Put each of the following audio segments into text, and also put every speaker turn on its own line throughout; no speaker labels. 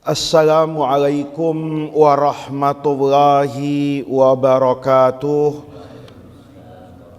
Assalamualaikum warahmatullahi wabarakatuh.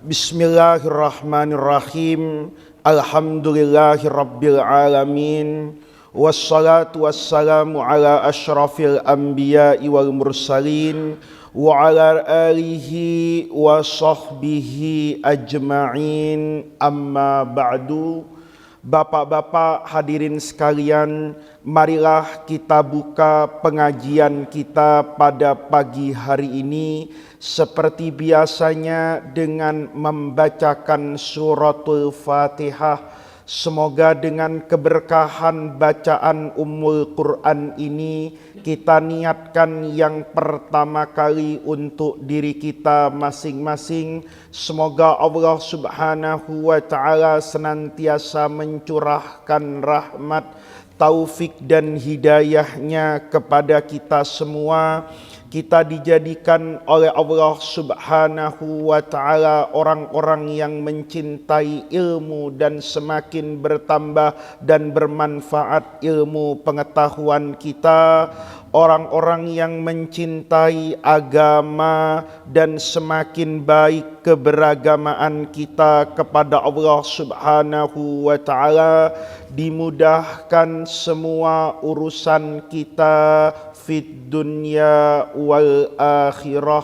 Bismillahirrahmanirrahim. Alhamdulillahi rabbil alamin. Wassalatu wassalamu ala ashrafil anbiya'i wal mursalin wa ala alihi wa sahbihi ajma'in. Amma ba'du. Bapak-bapak hadirin sekalian, marilah kita buka pengajian kita pada pagi hari ini seperti biasanya dengan membacakan suratul Fatihah. Semoga dengan keberkahan bacaan Ummul Quran ini kita niatkan yang pertama kali untuk diri kita masing-masing. Semoga Allah Subhanahu wa ta'ala senantiasa mencurahkan rahmat, taufik dan hidayahnya kepada kita semua. Kita dijadikan oleh Allah Subhanahu wa ta'ala orang-orang yang mencintai ilmu dan semakin bertambah dan bermanfaat ilmu pengetahuan kita, orang-orang yang mencintai agama dan semakin baik keberagamaan kita kepada Allah Subhanahu wa ta'ala, dimudahkan semua urusan kita fid dunya wal akhirah.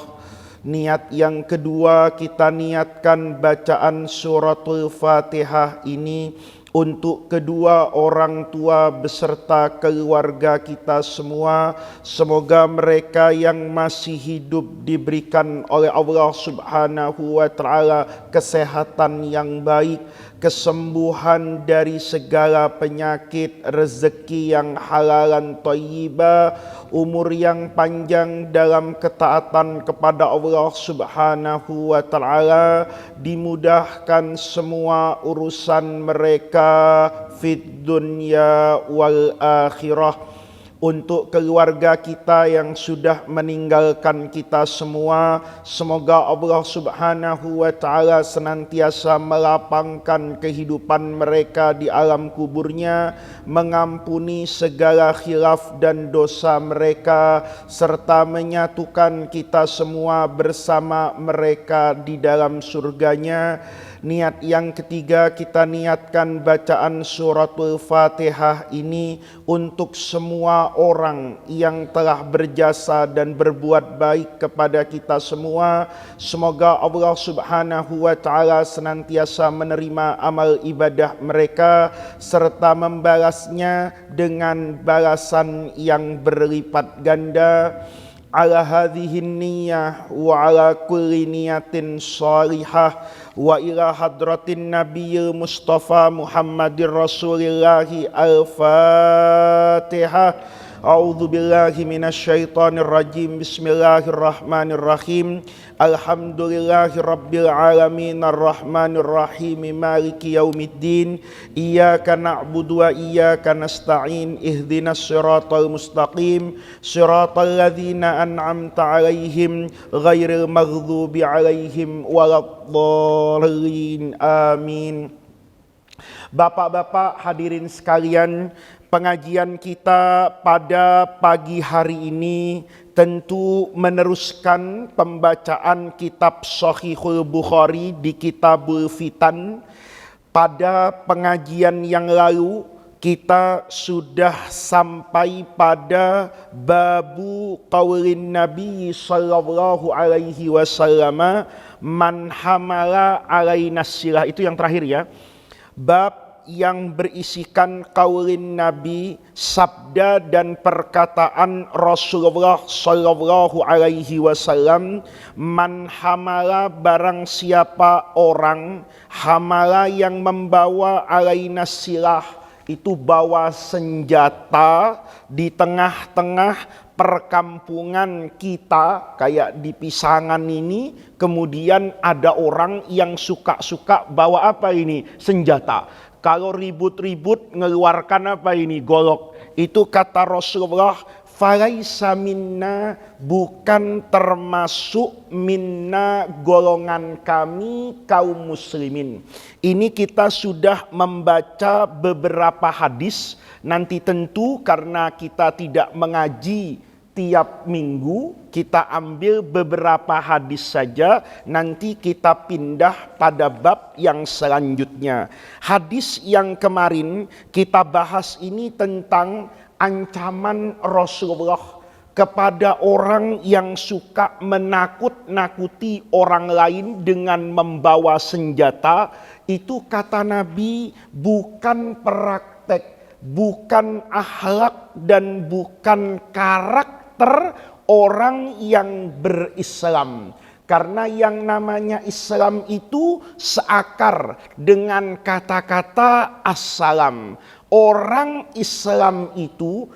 Niat yang kedua, kita niatkan bacaan suratul Fatihah ini untuk kedua orang tua beserta keluarga kita semua. Semoga mereka yang masih hidup diberikan oleh Allah Subhanahu wa ta'ala kesehatan yang baik, kesembuhan dari segala penyakit, rezeki yang halalan thayyibah, umur yang panjang dalam ketaatan kepada Allah Subhanahu wa ta'ala, dimudahkan semua urusan mereka fid dunya wal akhirah. Untuk keluarga kita yang sudah meninggalkan kita semua, semoga Allah Subhanahu wa ta'ala senantiasa melapangkan kehidupan mereka di alam kuburnya, mengampuni segala khilaf dan dosa mereka, serta menyatukan kita semua bersama mereka di dalam surganya. Niat yang ketiga, kita niatkan bacaan suratul Fatihah ini untuk semua orang yang telah berjasa dan berbuat baik kepada kita semua. Semoga Allah Subhanahu wa ta'ala senantiasa menerima amal ibadah mereka serta membalasnya dengan balasan yang berlipat ganda. Ala hadhihin niyah wa ala kulli niyatin salihah wa ila hadratin nabiyil mustafa Muhammadir Rasulillahi al-Fatihah. A'udzu billahi minasyaitonir rajim. Bismillahirrahmanirrahim. Alhamdulillahi rabbil alamin arrahmanir rahim maliki yaumiddin. Iyyaka na'budu wa iyyaka nasta'in. Ihdinas siratal mustaqim. Siratal ladzina an'amta 'alaihim ghairil maghdubi 'alaihim waladdallin. Amin. Bapak-bapak hadirin sekalian, pengajian kita pada pagi hari ini tentu meneruskan pembacaan kitab Shahihul Bukhari di Kitabul Fitan. Pada pengajian yang lalu kita sudah sampai pada babu qaulin Nabi sallallahu alaihi wasallam man hamala alainas silah. Itu yang terakhir ya. Bab yang berisikan qaulin Nabi, sabda dan perkataan Rasulullah sallallahu alaihi wasallam, man hamala, barang siapa orang, hamala yang membawa alainas silah, itu bawa senjata di tengah-tengah perkampungan kita, kayak di Pisangan ini, kemudian ada orang yang suka-suka bawa apa ini? Senjata. Kalau ribut-ribut ngeluarkan apa ini? Golok. Itu kata Rasulullah, falaisa minna, bukan termasuk minna golongan kami kaum muslimin. Ini kita sudah membaca beberapa hadis. Nanti tentu karena kita tidak mengaji tiap minggu, kita ambil beberapa hadis saja, nanti kita pindah pada bab yang selanjutnya. Hadis yang kemarin kita bahas ini tentang ancaman Rasulullah kepada orang yang suka menakut-nakuti orang lain dengan membawa senjata. Itu kata Nabi bukan praktek, bukan akhlak, dan bukan karakter orang yang berislam. Karena yang namanya Islam itu seakar dengan kata-kata assalam. Orang Islam itu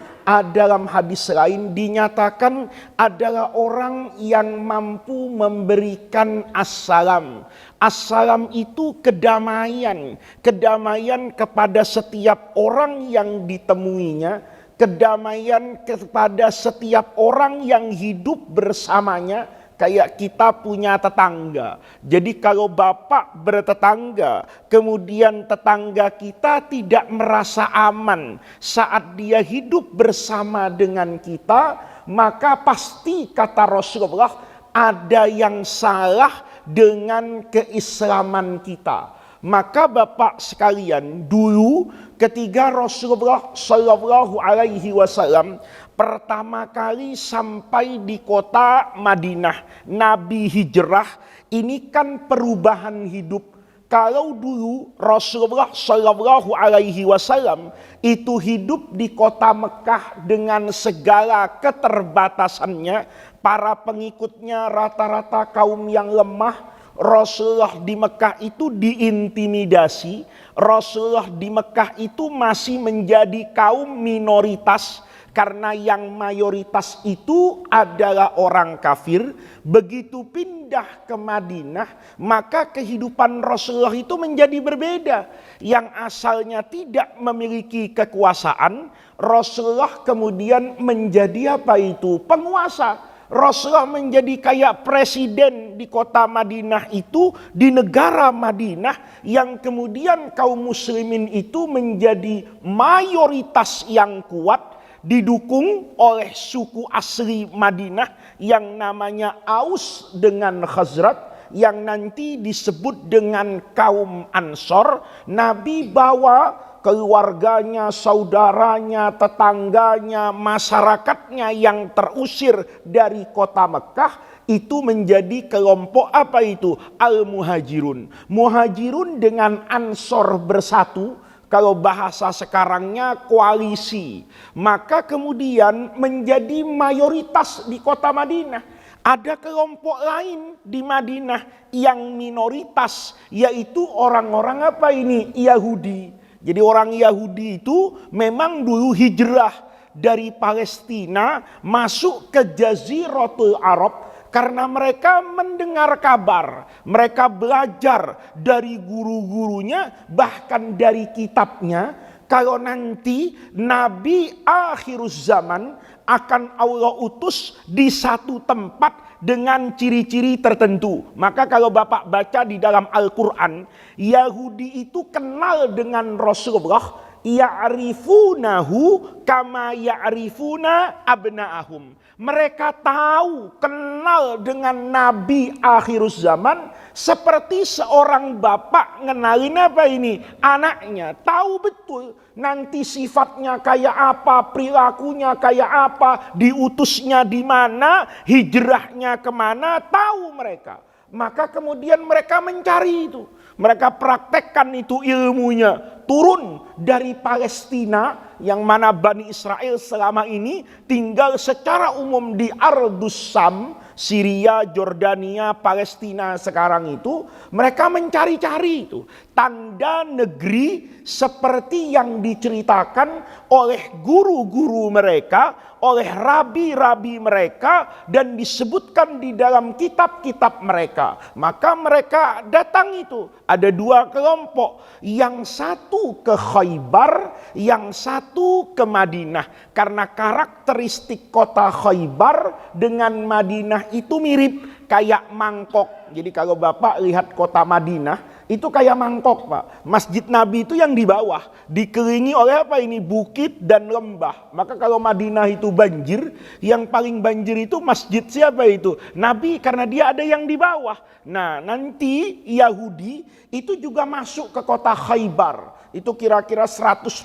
dalam hadis lain dinyatakan adalah orang yang mampu memberikan assalam. Assalam itu kedamaian, kedamaian kepada setiap orang yang ditemuinya, kedamaian kepada setiap orang yang hidup bersamanya. Kayak kita punya tetangga. Jadi kalau bapak bertetangga, kemudian tetangga kita tidak merasa aman saat dia hidup bersama dengan kita, maka pasti kata Rasulullah ada yang salah dengan keislaman kita. Maka bapak sekalian, dulu ketika Rasulullah Shallallahu Alaihi Wasallam pertama kali sampai di kota Madinah, Nabi hijrah, ini kan perubahan hidup. Kalau dulu Rasulullah Shallallahu Alaihi Wasallam itu hidup di kota Mekah dengan segala keterbatasannya, para pengikutnya rata-rata kaum yang lemah. Rasulullah di Mekah itu diintimidasi. Rasulullah di Mekah itu masih menjadi kaum minoritas. Karena yang mayoritas itu adalah orang kafir. Begitu pindah ke Madinah, maka kehidupan Rasulullah itu menjadi berbeda. Yang asalnya tidak memiliki kekuasaan, Rasulullah kemudian menjadi apa itu? Penguasa. Rasulullah menjadi kayak presiden di kota Madinah itu, di negara Madinah, yang kemudian kaum muslimin itu menjadi mayoritas yang kuat, didukung oleh suku asli Madinah yang namanya Aus dengan Khazraj, yang nanti disebut dengan kaum Ansor. Nabi bawa keluarganya, saudaranya, tetangganya, masyarakatnya yang terusir dari kota Mekah itu menjadi kelompok apa itu? Al-Muhajirun. Muhajirun dengan Ansor bersatu, kalau bahasa sekarangnya koalisi. Maka kemudian menjadi mayoritas di kota Madinah. Ada kelompok lain di Madinah yang minoritas, yaitu orang-orang apa ini? Yahudi. Jadi orang Yahudi itu memang dulu hijrah dari Palestina masuk ke Jaziratul Arab karena mereka mendengar kabar, mereka belajar dari guru-gurunya, bahkan dari kitabnya, kalau nanti Nabi akhiruz zaman akan Allah utus di satu tempat dengan ciri-ciri tertentu. Maka kalau Bapak baca di dalam Al-Quran, Yahudi itu kenal dengan Rasulullah, ya'rifunahu kama ya'rifuna abna'ahum. Mereka tahu, kenal dengan Nabi akhirus zaman seperti seorang bapak ngenalin apa ini? Anaknya. Tahu betul nanti sifatnya kayak apa, perilakunya kayak apa, diutusnya di mana, hijrahnya kemana, tahu mereka. Maka kemudian mereka mencari itu. Mereka praktekkan itu ilmunya. Turun dari Palestina, yang mana Bani Israel selama ini tinggal secara umum di Ardus Sam, Syria, Jordania, Palestina sekarang itu. Mereka mencari-cari itu tanda negeri seperti yang diceritakan oleh guru-guru mereka, oleh rabi-rabi mereka dan disebutkan di dalam kitab-kitab mereka. Maka mereka datang itu. Ada dua kelompok. Yang satu ke Khaybar, yang satu ke Madinah. Karena karakteristik kota Khaybar dengan Madinah itu mirip, kayak mangkok. Jadi kalau Bapak lihat kota Madinah, itu kayak mangkok, Pak. Masjid Nabi itu yang di bawah, dikelilingi oleh apa ini? Bukit dan lembah. Maka kalau Madinah itu banjir, yang paling banjir itu masjid siapa itu? Nabi, karena dia ada yang di bawah. Nah, nanti Yahudi itu juga masuk ke kota Khaybar. Itu kira-kira 120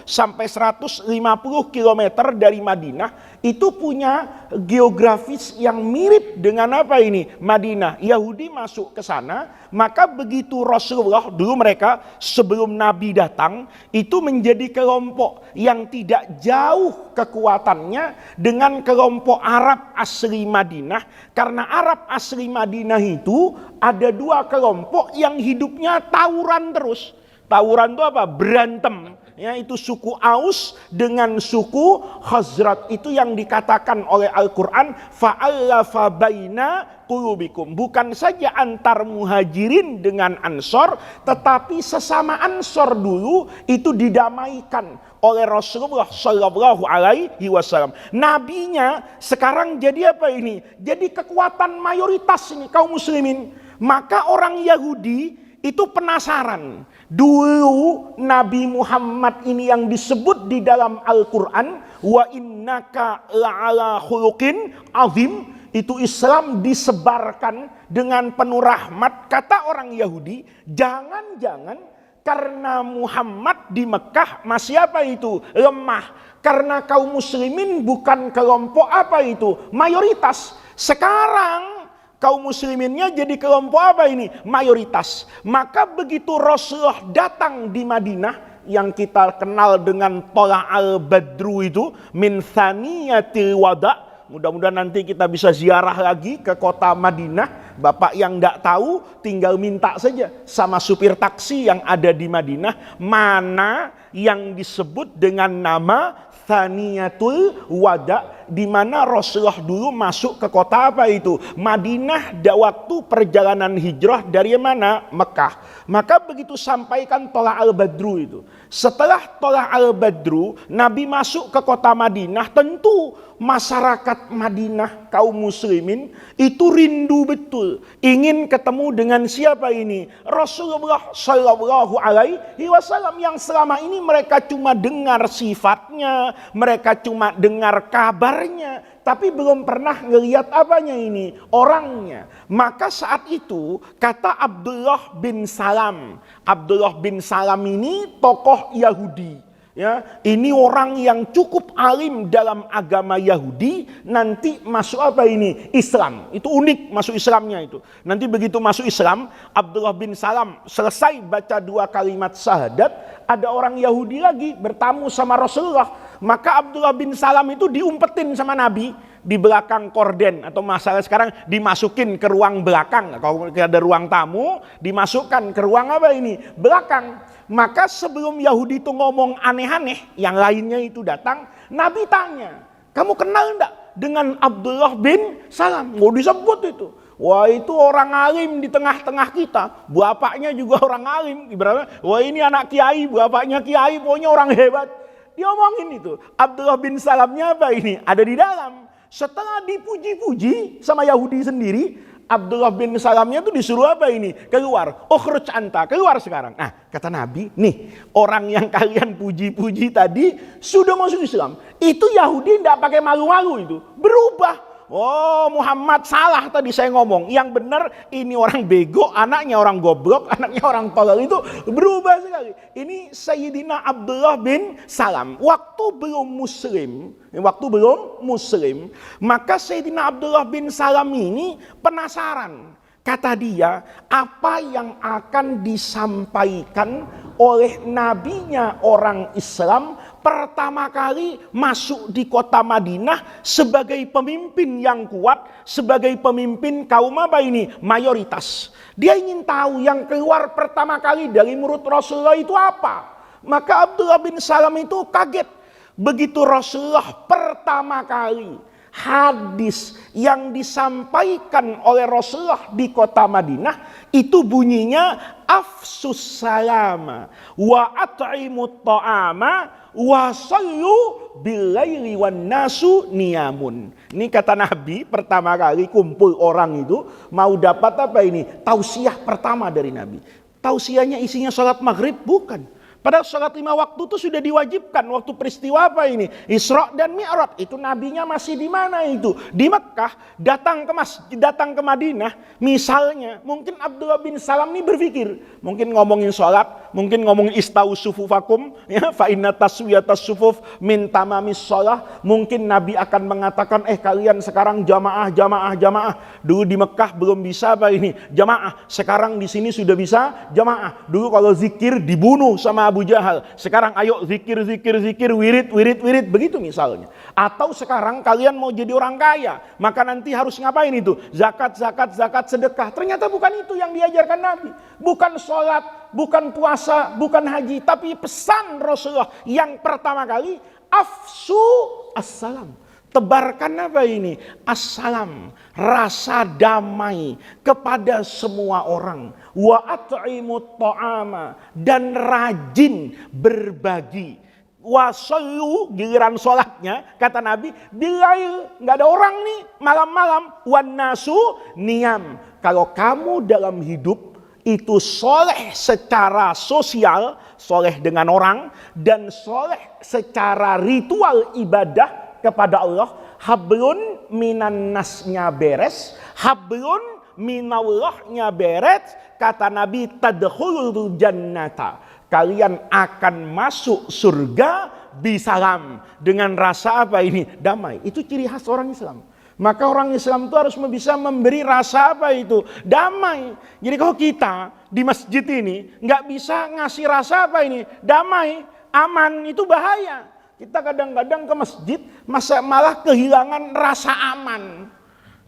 sampai 150 km dari Madinah. Itu punya geografis yang mirip dengan apa ini? Madinah. Yahudi masuk ke sana, maka begitu Rasulullah, dulu mereka sebelum Nabi datang, itu menjadi kelompok yang tidak jauh kekuatannya dengan kelompok Arab asli Madinah. Karena Arab asli Madinah itu ada dua kelompok yang hidupnya tawuran terus. Tawuran itu apa? Berantem. Ya, itu suku Aus dengan suku Khazraj. Itu yang dikatakan oleh Al-Quran, fa'allafa baina qulubikum. Bukan saja antar muhajirin dengan ansor, tetapi sesama ansor dulu itu didamaikan oleh Rasulullah Shallallahu Alaihi Wasallam. Nabinya sekarang jadi apa ini? Jadi kekuatan mayoritas ini kaum muslimin. Maka orang Yahudi itu penasaran. Dulu Nabi Muhammad ini yang disebut di dalam Al-Quran, wa innaka la'ala khuluqin azim, itu Islam disebarkan dengan penuh rahmat. Kata orang Yahudi, jangan-jangan karena Muhammad di Mekah masih apa itu? Lemah. Karena kaum muslimin bukan kelompok apa itu? Mayoritas. Sekarang kaum musliminnya jadi kelompok apa ini? Mayoritas. Maka begitu Rasulullah datang di Madinah, yang kita kenal dengan Thala al-Badru itu, min thaniyatil wada'. Mudah-mudahan nanti kita bisa ziarah lagi ke kota Madinah. Bapak yang tidak tahu tinggal minta saja sama supir taksi yang ada di Madinah, mana yang disebut dengan nama Thaniyatul Wada, di mana Rasulullah dulu masuk ke kota apa itu? Madinah, waktu perjalanan hijrah dari mana? Mekah. Maka begitu sampaikan Thala al-Badru itu. Setelah Thala al-Badru, Nabi masuk ke kota Madinah, tentu masyarakat Madinah kaum muslimin itu rindu betul ingin ketemu dengan siapa ini? Rasulullah Shallallahu Alaihi Wasallam, yang selama ini mereka cuma dengar sifatnya, mereka cuma dengar kabarnya, tapi belum pernah ngelihat apanya ini? Orangnya. Maka saat itu kata Abdullah bin Salam. Abdullah bin Salam ini tokoh Yahudi. Ya, ini orang yang cukup alim dalam agama Yahudi, nanti masuk apa ini? Islam. Itu unik masuk Islamnya itu. Nanti begitu masuk Islam, Abdullah bin Salam selesai baca 2 kalimat syahadat, ada orang Yahudi lagi bertamu sama Rasulullah. Maka Abdullah bin Salam itu diumpetin sama Nabi di belakang korden, atau masalah sekarang dimasukin ke ruang belakang. Kalau ada ruang tamu, dimasukkan ke ruang apa ini? Belakang. Maka sebelum Yahudi itu ngomong aneh-aneh, yang lainnya itu datang, Nabi tanya, kamu kenal enggak dengan Abdullah bin Salam? Mau disebut itu. Wah, itu orang alim di tengah-tengah kita. Bapaknya juga orang alim. Ibaratnya, wah ini anak kiai, bapaknya kiai, pokoknya orang hebat. Dia omongin itu. Abdullah bin Salamnya apa ini? Ada di dalam. Setelah dipuji-puji sama Yahudi sendiri, Abdullah bin Salamnya tuh disuruh apa ini? Keluar. Ukhruj anta, keluar sekarang. Nah, kata Nabi, nih orang yang kalian puji-puji tadi sudah masuk Islam. Itu Yahudi tidak pakai malu-malu itu. Berubah. Oh, Muhammad salah tadi saya ngomong. Yang benar ini orang bego, anaknya orang goblok, anaknya orang tolol, itu berubah sekali. Ini Sayyidina Abdullah bin Salam. Waktu belum muslim, maka Sayyidina Abdullah bin Salam ini penasaran. Kata dia, apa yang akan disampaikan oleh nabinya orang Islam pertama kali masuk di kota Madinah sebagai pemimpin yang kuat, sebagai pemimpin kaum apa ini? Mayoritas. Dia ingin tahu yang keluar pertama kali dari mulut Rasulullah itu apa. Maka Abdullah bin Salam itu kaget. Begitu Rasulullah pertama pertama kali hadis yang disampaikan oleh Rasulullah di kota Madinah itu bunyinya afsus salama wa at'imut ta'ama wa sallu billaili wan nasu niyamun. Ini kata Nabi, pertama kali kumpul orang itu mau dapat apa ini? Tausiah pertama dari Nabi. Tausiahnya isinya sholat maghrib? Bukan. Padahal sholat 5 waktu itu sudah diwajibkan. Waktu peristiwa apa ini? Isra dan Mi'raj. Itu nabinya masih di mana itu? Di Mekah. Datang ke Madinah. Misalnya, mungkin Abdullah bin Salam ini berpikir. Mungkin ngomongin sholat. Mungkin ngomongin istau sufufakum. Ya, fa inna taswiyatas sufuf min tamamis sholah. Mungkin Nabi akan mengatakan, kalian sekarang jamaah. Dulu di Mekah belum bisa apa ini? Jamaah. Sekarang di sini sudah bisa jamaah. Dulu kalau zikir dibunuh sama Abu Jahal. Sekarang ayo zikir, wirid, begitu misalnya. Atau sekarang kalian mau jadi orang kaya, maka nanti harus ngapain itu? Zakat, sedekah. Ternyata bukan itu yang diajarkan Nabi. Bukan sholat, bukan puasa, bukan haji. Tapi pesan Rasulullah yang pertama kali, afsu assalam. Tebarkan apa ini? Assalam, rasa damai kepada semua orang. Wa at'imut ta'ama, dan rajin berbagi. Wa sallu, giliran sholatnya, kata Nabi, bilail, nggak ada orang nih, malam-malam. Wan nasu niyam. Kalau kamu dalam hidup itu soleh secara sosial, soleh dengan orang, dan soleh secara ritual ibadah kepada Allah, hablun minan nasnya beres, hablun minallahnya beres, kata Nabi, tadkhulul jannata, kalian akan masuk surga bisalam, dengan rasa apa ini? Damai. Itu ciri khas orang Islam. Maka orang Islam itu harus bisa memberi rasa apa itu? Damai. Jadi kalau kita di masjid ini nggak bisa ngasih rasa apa ini? Damai, aman, itu bahaya. Kita kadang-kadang ke masjid malah kehilangan rasa aman.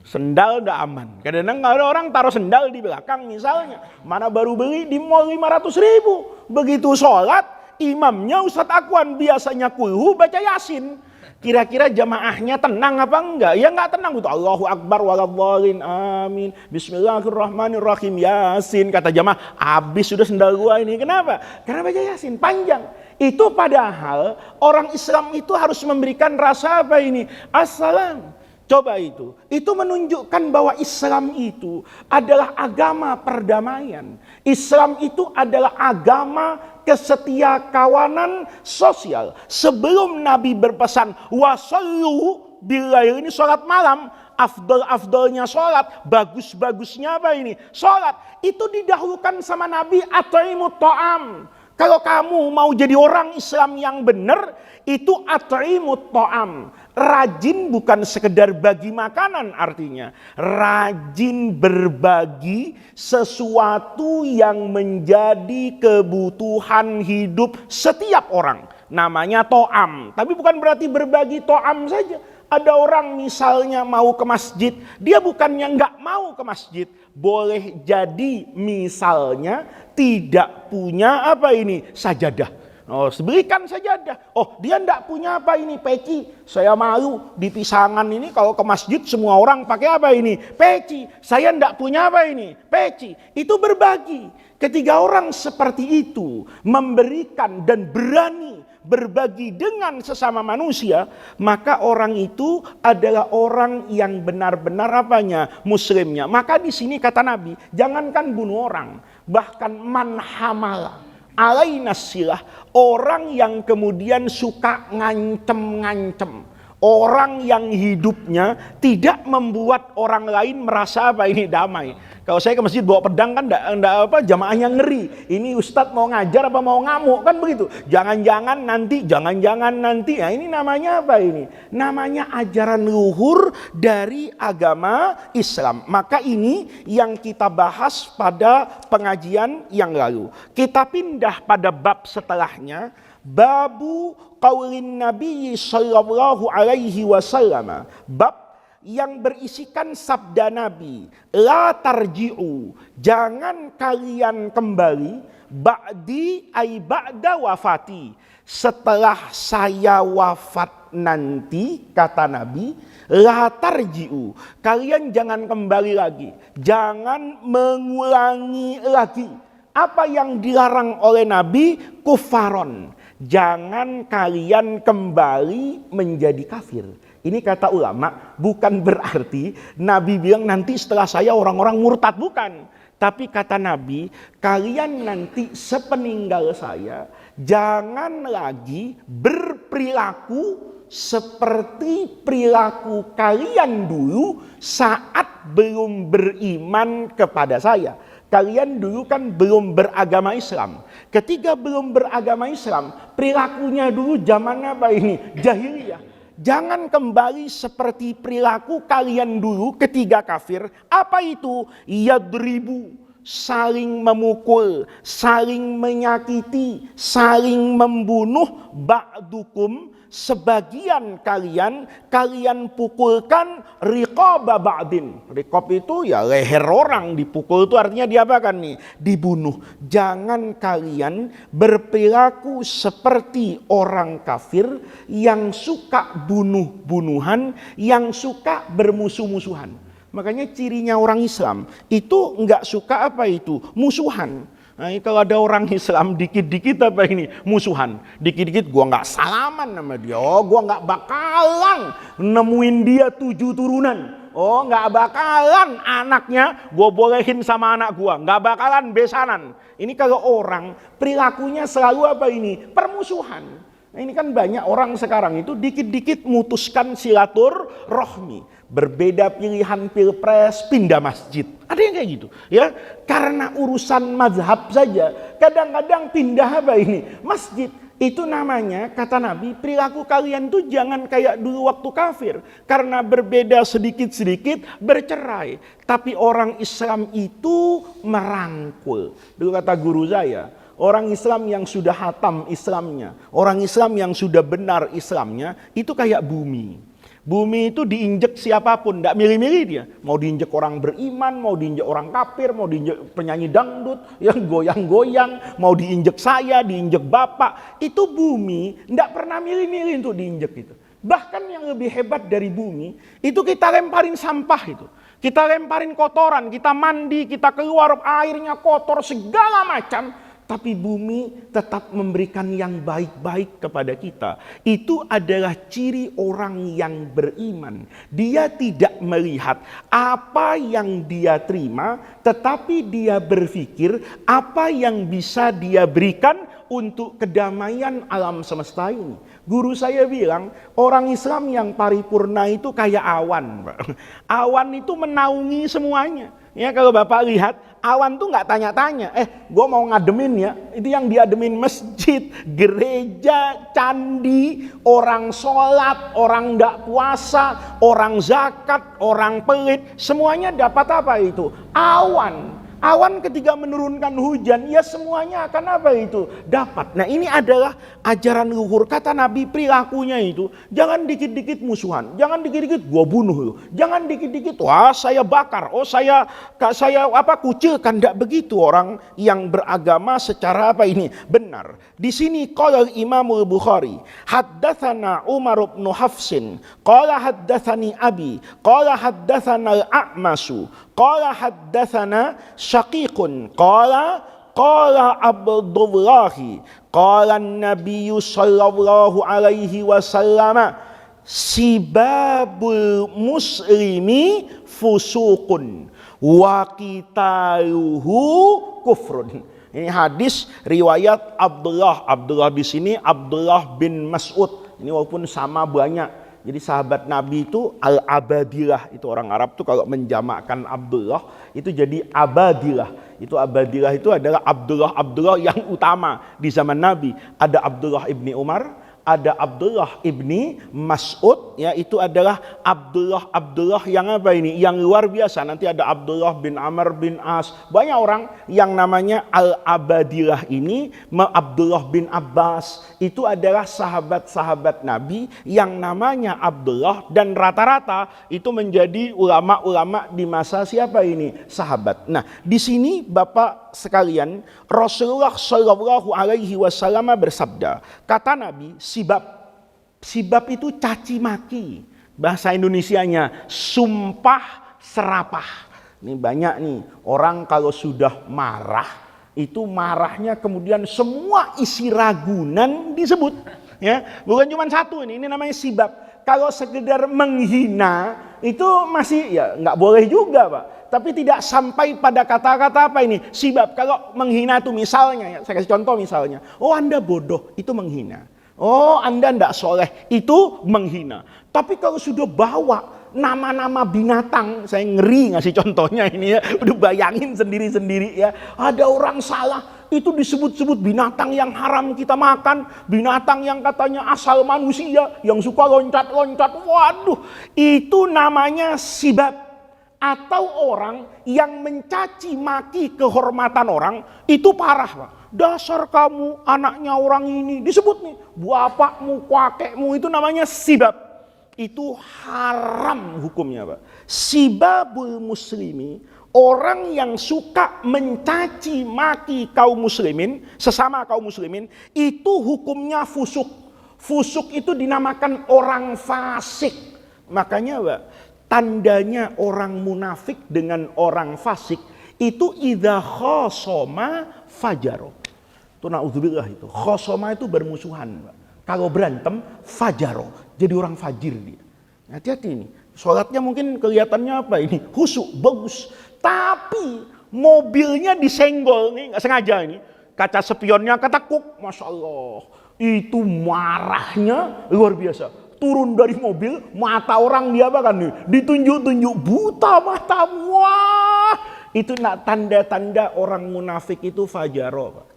Sendal udah aman. Kadang-kadang ada orang taruh sendal di belakang misalnya. Mana baru beli di mall 500.000. Begitu sholat, imamnya Ustadz Akwan biasanya kulhu baca Yasin. Kira-kira jamaahnya tenang apa enggak? Ya enggak tenang. Allahu Akbar waladhdallin, amin. Bismillahirrahmanirrahim, Yasin. Kata jamaah, habis sudah sendal gua ini. Kenapa? Karena baca Yasin panjang. Itu padahal orang Islam itu harus memberikan rasa apa ini? Assalam. Coba itu. Itu menunjukkan bahwa Islam itu adalah agama perdamaian. Islam itu adalah agama kesetiakawanan sosial. Sebelum Nabi berpesan wasallu billail, ini sholat malam, afdal-afdalnya sholat, bagus-bagusnya apa ini? Sholat. Itu didahulukan sama Nabi, at'imut ta'am. Kalau kamu mau jadi orang Islam yang benar, itu at'imut ta'am. Rajin bukan sekedar bagi makanan artinya. Rajin berbagi sesuatu yang menjadi kebutuhan hidup setiap orang. Namanya to'am. Tapi bukan berarti berbagi to'am saja. Ada orang misalnya mau ke masjid, dia bukannya nggak mau ke masjid. Boleh jadi misalnya tidak punya apa ini? Sajadah. Oh, berikan sajadah. Oh, dia enggak punya apa ini? Peci. Saya malu di Pisangan ini kalau ke masjid semua orang pakai apa ini? Peci. Saya enggak punya apa ini? Peci. Itu berbagi. Ketiga orang seperti itu memberikan dan berani berbagi dengan sesama manusia, maka orang itu adalah orang yang benar-benar apanya? Muslimnya. Maka di sini kata Nabi, jangankan bunuh orang, bahkan man hamala alaina silah, orang yang kemudian suka ngancem-ngancem, orang yang hidupnya tidak membuat orang lain merasa apa ini damai. Kalau saya ke masjid bawa pedang kan enggak apa, jamaahnya ngeri. Ini ustadz mau ngajar apa mau ngamuk kan begitu. Jangan-jangan nanti. Nah, ini namanya apa ini? Namanya ajaran luhur dari agama Islam. Maka ini yang kita bahas pada pengajian yang lalu. Kita pindah pada bab setelahnya. Babu qaulin Nabi sallallahu alaihi wasallam. Bab yang berisikan sabda Nabi, la tarji'u, jangan kalian kembali, ba'di ay ba'da wafati, setelah saya wafat nanti, kata Nabi, la tarji'u, kalian jangan kembali lagi, jangan mengulangi lagi apa yang dilarang oleh Nabi, kufaron, jangan kalian kembali menjadi kafir. Ini kata ulama, bukan berarti Nabi bilang nanti setelah saya orang-orang murtad, bukan. Tapi kata Nabi, kalian nanti sepeninggal saya jangan lagi berperilaku seperti perilaku kalian dulu saat belum beriman kepada saya. Kalian dulu kan belum beragama Islam. Ketika belum beragama Islam, perilakunya dulu zaman apa ini? Jahiliyah. Jangan kembali seperti perilaku kalian dulu ketika kafir. Apa itu? Yadribu, saling memukul, saling menyakiti, saling membunuh, ba'dukum, sebagian kalian pukulkan riqaba ba'din. Riqab itu ya leher orang, dipukul itu artinya diapakan nih? Dibunuh. Jangan kalian berperilaku seperti orang kafir yang suka bunuh-bunuhan, yang suka bermusuh-musuhan. Makanya cirinya orang Islam itu enggak suka apa itu? Musuhan. Nah, kalau ada orang Islam dikit-dikit apa ini? Musuhan. Dikit-dikit gua nggak salaman sama dia. Oh, gua nggak bakalan nemuin dia 7 turunan. Oh, nggak bakalan anaknya gua bolehin sama anak gua. Nggak bakalan besanan. Ini kalau orang perilakunya selalu apa ini? Permusuhan. Nah, ini kan banyak orang sekarang itu dikit-dikit mutuskan silaturahmi. Berbeda pilihan pilpres, pindah masjid. Ada yang kayak gitu, ya. Karena urusan mazhab saja, kadang-kadang pindah apa ini? Masjid. Itu namanya, kata Nabi, perilaku kalian tuh jangan kayak dulu waktu kafir. Karena berbeda sedikit-sedikit bercerai. Tapi orang Islam itu merangkul. Dulu kata guru saya, orang Islam yang sudah hatam Islamnya, orang Islam yang sudah benar Islamnya, itu kayak bumi. Bumi itu diinjek siapapun, tidak milih-milih dia. Mau diinjek orang beriman, mau diinjek orang kafir, mau diinjek penyanyi dangdut yang goyang-goyang, mau diinjek saya, diinjek bapak. Itu bumi, tidak pernah milih-milih untuk diinjek itu. Bahkan yang lebih hebat dari bumi, itu kita lemparin sampah itu. Kita lemparin kotoran, kita mandi, kita keluar airnya kotor segala macam. Tapi bumi tetap memberikan yang baik-baik kepada kita. Itu adalah ciri orang yang beriman. Dia tidak melihat apa yang dia terima, tetapi dia berpikir apa yang bisa dia berikan untuk kedamaian alam semesta ini. Guru saya bilang, orang Islam yang paripurna itu kayak awan. Awan itu menaungi semuanya. Ya, kalau Bapak lihat, awan tuh nggak tanya-tanya, gue mau ngademin ya, itu yang diademin masjid, gereja, candi, orang sholat, orang nggak puasa, orang zakat, orang pelit, semuanya dapat apa itu? Awan. Awan ketika menurunkan hujan, ya semuanya akan apa itu? Dapat. Nah, ini adalah ajaran luhur. Kata Nabi, perilakunya itu jangan dikit-dikit musuhan, jangan dikit-dikit gua bunuh lu, jangan dikit-dikit wah saya bakar, oh saya kucilkan. Tidak begitu orang yang beragama secara apa ini? Benar. Di sini qala Imamul Bukhari, haddatsana Umar bin Hafsin, qala haddatsani Abi, qala haddatsana Al-A'masu, qala haddatsana Syaqiqun, qala Abdullahi, qala Nabi sallallahu alaihi wasallam, sibabul muslimi fusuqun wa qitaluhu kufrun. Ini hadis riwayat Abdullah di sini Abdullah bin Mas'ud. Ini walaupun sama banyak. Jadi sahabat Nabi itu Al-Abadilah, itu orang Arab tuh kalau menjamakkan Abdullah itu jadi Abadilah. Itu Abadilah itu adalah Abdullah yang utama di zaman Nabi. Ada Abdullah ibni Umar, ada Abdullah ibni Mas'ud, ya itu adalah Abdullah yang apa ini? Yang luar biasa. Nanti ada Abdullah bin Amr bin As. Banyak orang yang namanya Al-Abadilah ini, Abdullah bin Abbas, itu adalah sahabat-sahabat Nabi yang namanya Abdullah, dan rata-rata itu menjadi ulama-ulama di masa siapa ini? Sahabat. Nah, di sini Bapak Bapak sekalian, Rasulullah Shallallahu Alaihi Wasallam bersabda, kata Nabi, sibab itu caci maki. Bahasa Indonesianya sumpah serapah. Ini banyak nih orang kalau sudah marah, itu marahnya kemudian semua isi ragunan disebut. Ya, bukan cuma satu ini namanya sibab. Kalau sekedar menghina itu masih ya nggak boleh juga, Pak. Tapi tidak sampai pada kata-kata apa ini sibab. Kalau menghina itu misalnya, ya, saya kasih contoh misalnya, oh Anda bodoh, itu menghina. Oh Anda tidak soleh, itu menghina. Tapi kalau sudah bawa nama-nama binatang, saya ngeri ngasih contohnya ini ya, udah bayangin sendiri-sendiri ya. Ada orang salah, itu disebut-sebut binatang yang haram kita makan, binatang yang katanya asal manusia, yang suka loncat-loncat. Waduh, itu namanya sibab. Atau orang yang mencaci maki kehormatan orang, itu parah, Pak. Dasar kamu anaknya orang ini, disebut nih, bapakmu, kakekmu, itu namanya sibab. Itu haram hukumnya, Pak. Sibabul muslimi, orang yang suka mencaci maki kaum muslimin, sesama kaum muslimin, itu hukumnya fusuk. Fusuk itu dinamakan orang fasik. Makanya, Pak, tandanya orang munafik dengan orang fasik itu idza khosoma fajaro. Itu naudzubillah itu. Khosoma itu bermusuhan, Pak. Kalau berantem fajaro, jadi orang fajir dia. Hati-hati ini. Sholatnya mungkin kelihatannya apa ini? Khusyuk, bagus. Tapi mobilnya disenggol nih, nggak sengaja ini. Kaca spionnya ketekuk, Masya Allah. Itu marahnya luar biasa. Turun dari mobil, mata orang dia apa kan nih? Ditunjuk-tunjuk, buta mata. Wah, itu tanda-tanda orang munafik itu fajaro, Pak.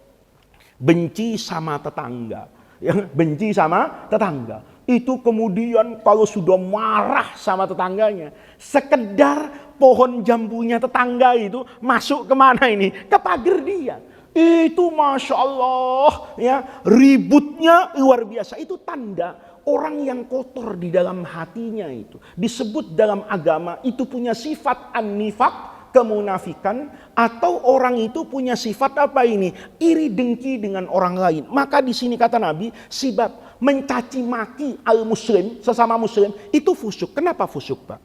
Benci sama tetangga, ya, benci sama tetangga. Itu kemudian kalau sudah marah sama tetangganya, sekedar pohon jambunya tetangga itu masuk kemana ini? Ke pagar dia. Itu Masya Allah, ya, ributnya luar biasa. Itu tanda orang yang kotor di dalam hatinya itu. Disebut dalam agama itu punya sifat an-nifaq, kemunafikan, atau orang itu punya sifat apa ini? Iri dengki dengan orang lain. Maka di sini kata Nabi, sibab, mencaci maki al-muslim, sesama muslim, itu fusuk. Kenapa fusuk, Pak?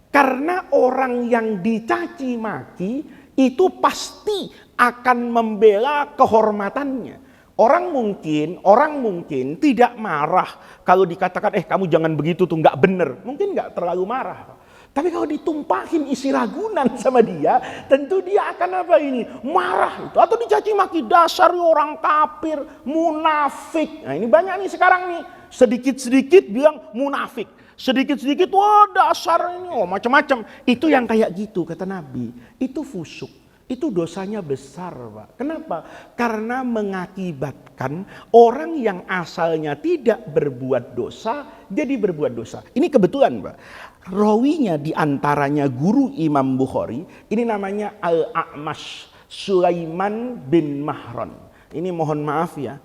Karena orang yang dicaci maki itu pasti akan membela kehormatannya. Orang mungkin tidak marah kalau dikatakan kamu jangan begitu tuh, nggak bener. Mungkin nggak terlalu marah, Pak. Tapi kalau ditumpahin isi ragunan sama dia, tentu dia akan apa ini? Marah itu. Atau dicaci maki, dasar orang kafir, munafik. Nah ini banyak nih sekarang nih. Sedikit-sedikit bilang munafik. Sedikit-sedikit, wah dasar ini, oh macam-macam. Itu yang kayak gitu kata Nabi. Itu fusuk. Itu dosanya besar, Pak. Kenapa? Karena mengakibatkan orang yang asalnya tidak berbuat dosa, jadi berbuat dosa. Ini kebetulan, Pak. Rawinya diantaranya guru Imam Bukhari, ini namanya Al-A'mash Sulaiman bin Mahran. Ini mohon maaf ya,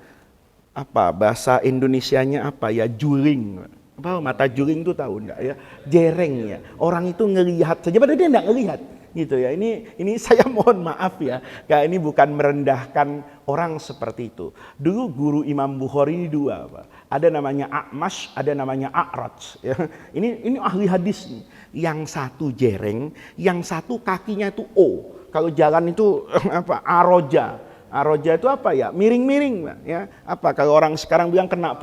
apa bahasa Indonesianya apa ya, juling. Apa mata juling itu tahu enggak ya? Jereng ya. Orang itu ngelihat saja, padahal dia enggak ngelihat. Gitu ya. Ini saya mohon maaf ya, kayak ini bukan merendahkan orang seperti itu. Dulu guru Imam Bukhari ini dua, Pak. Ada namanya A'mash, ada namanya A'raj. Ya. Ini ahli hadis nih. Yang satu jereng, yang satu kakinya itu O. Kalau jalan itu apa? Aroja. Aroja itu apa ya? Miring-miring, Pak. Ya. Apa kalau orang sekarang bilang kena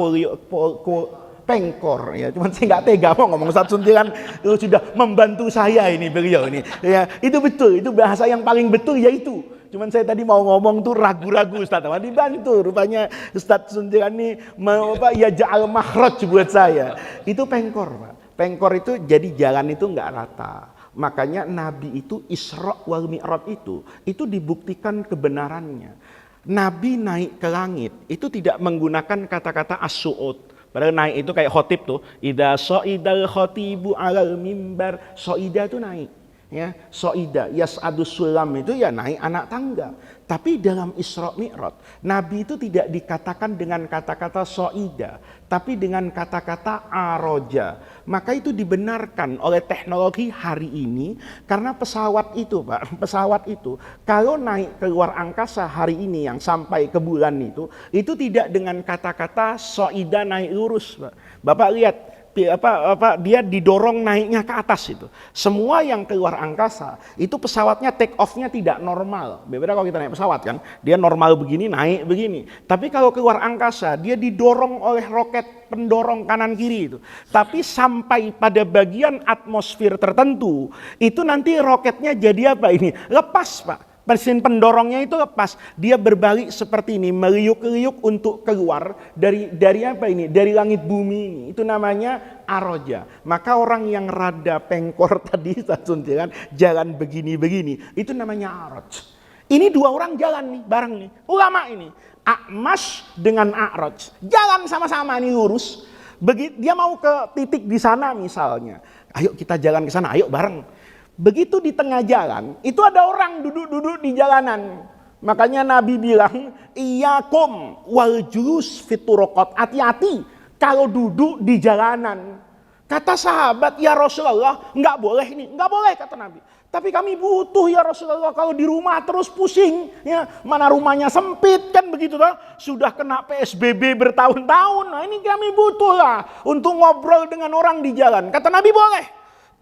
pengkor ya, cuman saya nggak tega mau ngomong Ustaz Suntilan sudah membantu saya ini beliau ini ya, itu betul, itu bahasa yang paling betul yaitu, cuman saya tadi mau ngomong tuh ragu-ragu Ustaz, dibantu rupanya Ustaz Suntilan ini mau apa ya, ja'al makhraj buat saya. Itu pengkor, Pak. Pengkor itu jadi jalan itu nggak rata. Makanya Nabi itu Isra wal Mi'raj itu dibuktikan kebenarannya. Nabi naik ke langit itu tidak menggunakan kata-kata as-su'ud. Padahal naik itu kayak khotib tuh. Idza so'idal khotibu alal mimbar. So'ida itu naik. Ya, soida yas'adus sulam itu ya naik anak tangga. Tapi dalam Isra Mi'raj, Nabi itu tidak dikatakan dengan kata-kata soida, tapi dengan kata-kata aroja. Maka itu dibenarkan oleh teknologi hari ini, karena pesawat itu Pak, pesawat itu kalau naik keluar angkasa hari ini yang sampai ke bulan itu tidak dengan kata-kata soida naik lurus Pak. Bapak lihat, dia didorong naiknya ke atas itu. Semua yang keluar angkasa itu pesawatnya take off-nya tidak normal. Berbeda kalau kita naik pesawat kan, dia normal begini, naik begini. Tapi kalau keluar angkasa, dia didorong oleh roket pendorong kanan kiri itu. Tapi sampai pada bagian atmosfer tertentu, itu nanti roketnya jadi apa ini? Lepas Pak. Mesin pendorongnya itu lepas, dia berbalik seperti ini, meliuk-liuk untuk keluar dari apa ini? Dari langit bumi ini. Itu namanya aroja. Maka orang yang rada pengkor tadi saya suntikan jalan begini-begini, itu namanya aroj. Ini dua orang jalan nih, bareng nih, ulama ini, A'mash dengan A'raj, jalan sama-sama nih lurus. Begitu dia mau ke titik di sana misalnya, ayo kita jalan ke sana, ayo bareng. Begitu di tengah jalan, itu ada orang duduk-duduk di jalanan. Makanya Nabi bilang, iyyakum wal julus fituroqat. Hati-hati kalau duduk di jalanan. Kata sahabat, ya Rasulullah, enggak boleh ini, enggak boleh kata Nabi. Tapi kami butuh ya Rasulullah, kalau di rumah terus pusing, ya mana rumahnya sempit kan begitu toh. Sudah kena PSBB bertahun-tahun. Nah ini kami butuh lah untuk ngobrol dengan orang di jalan. Kata Nabi boleh.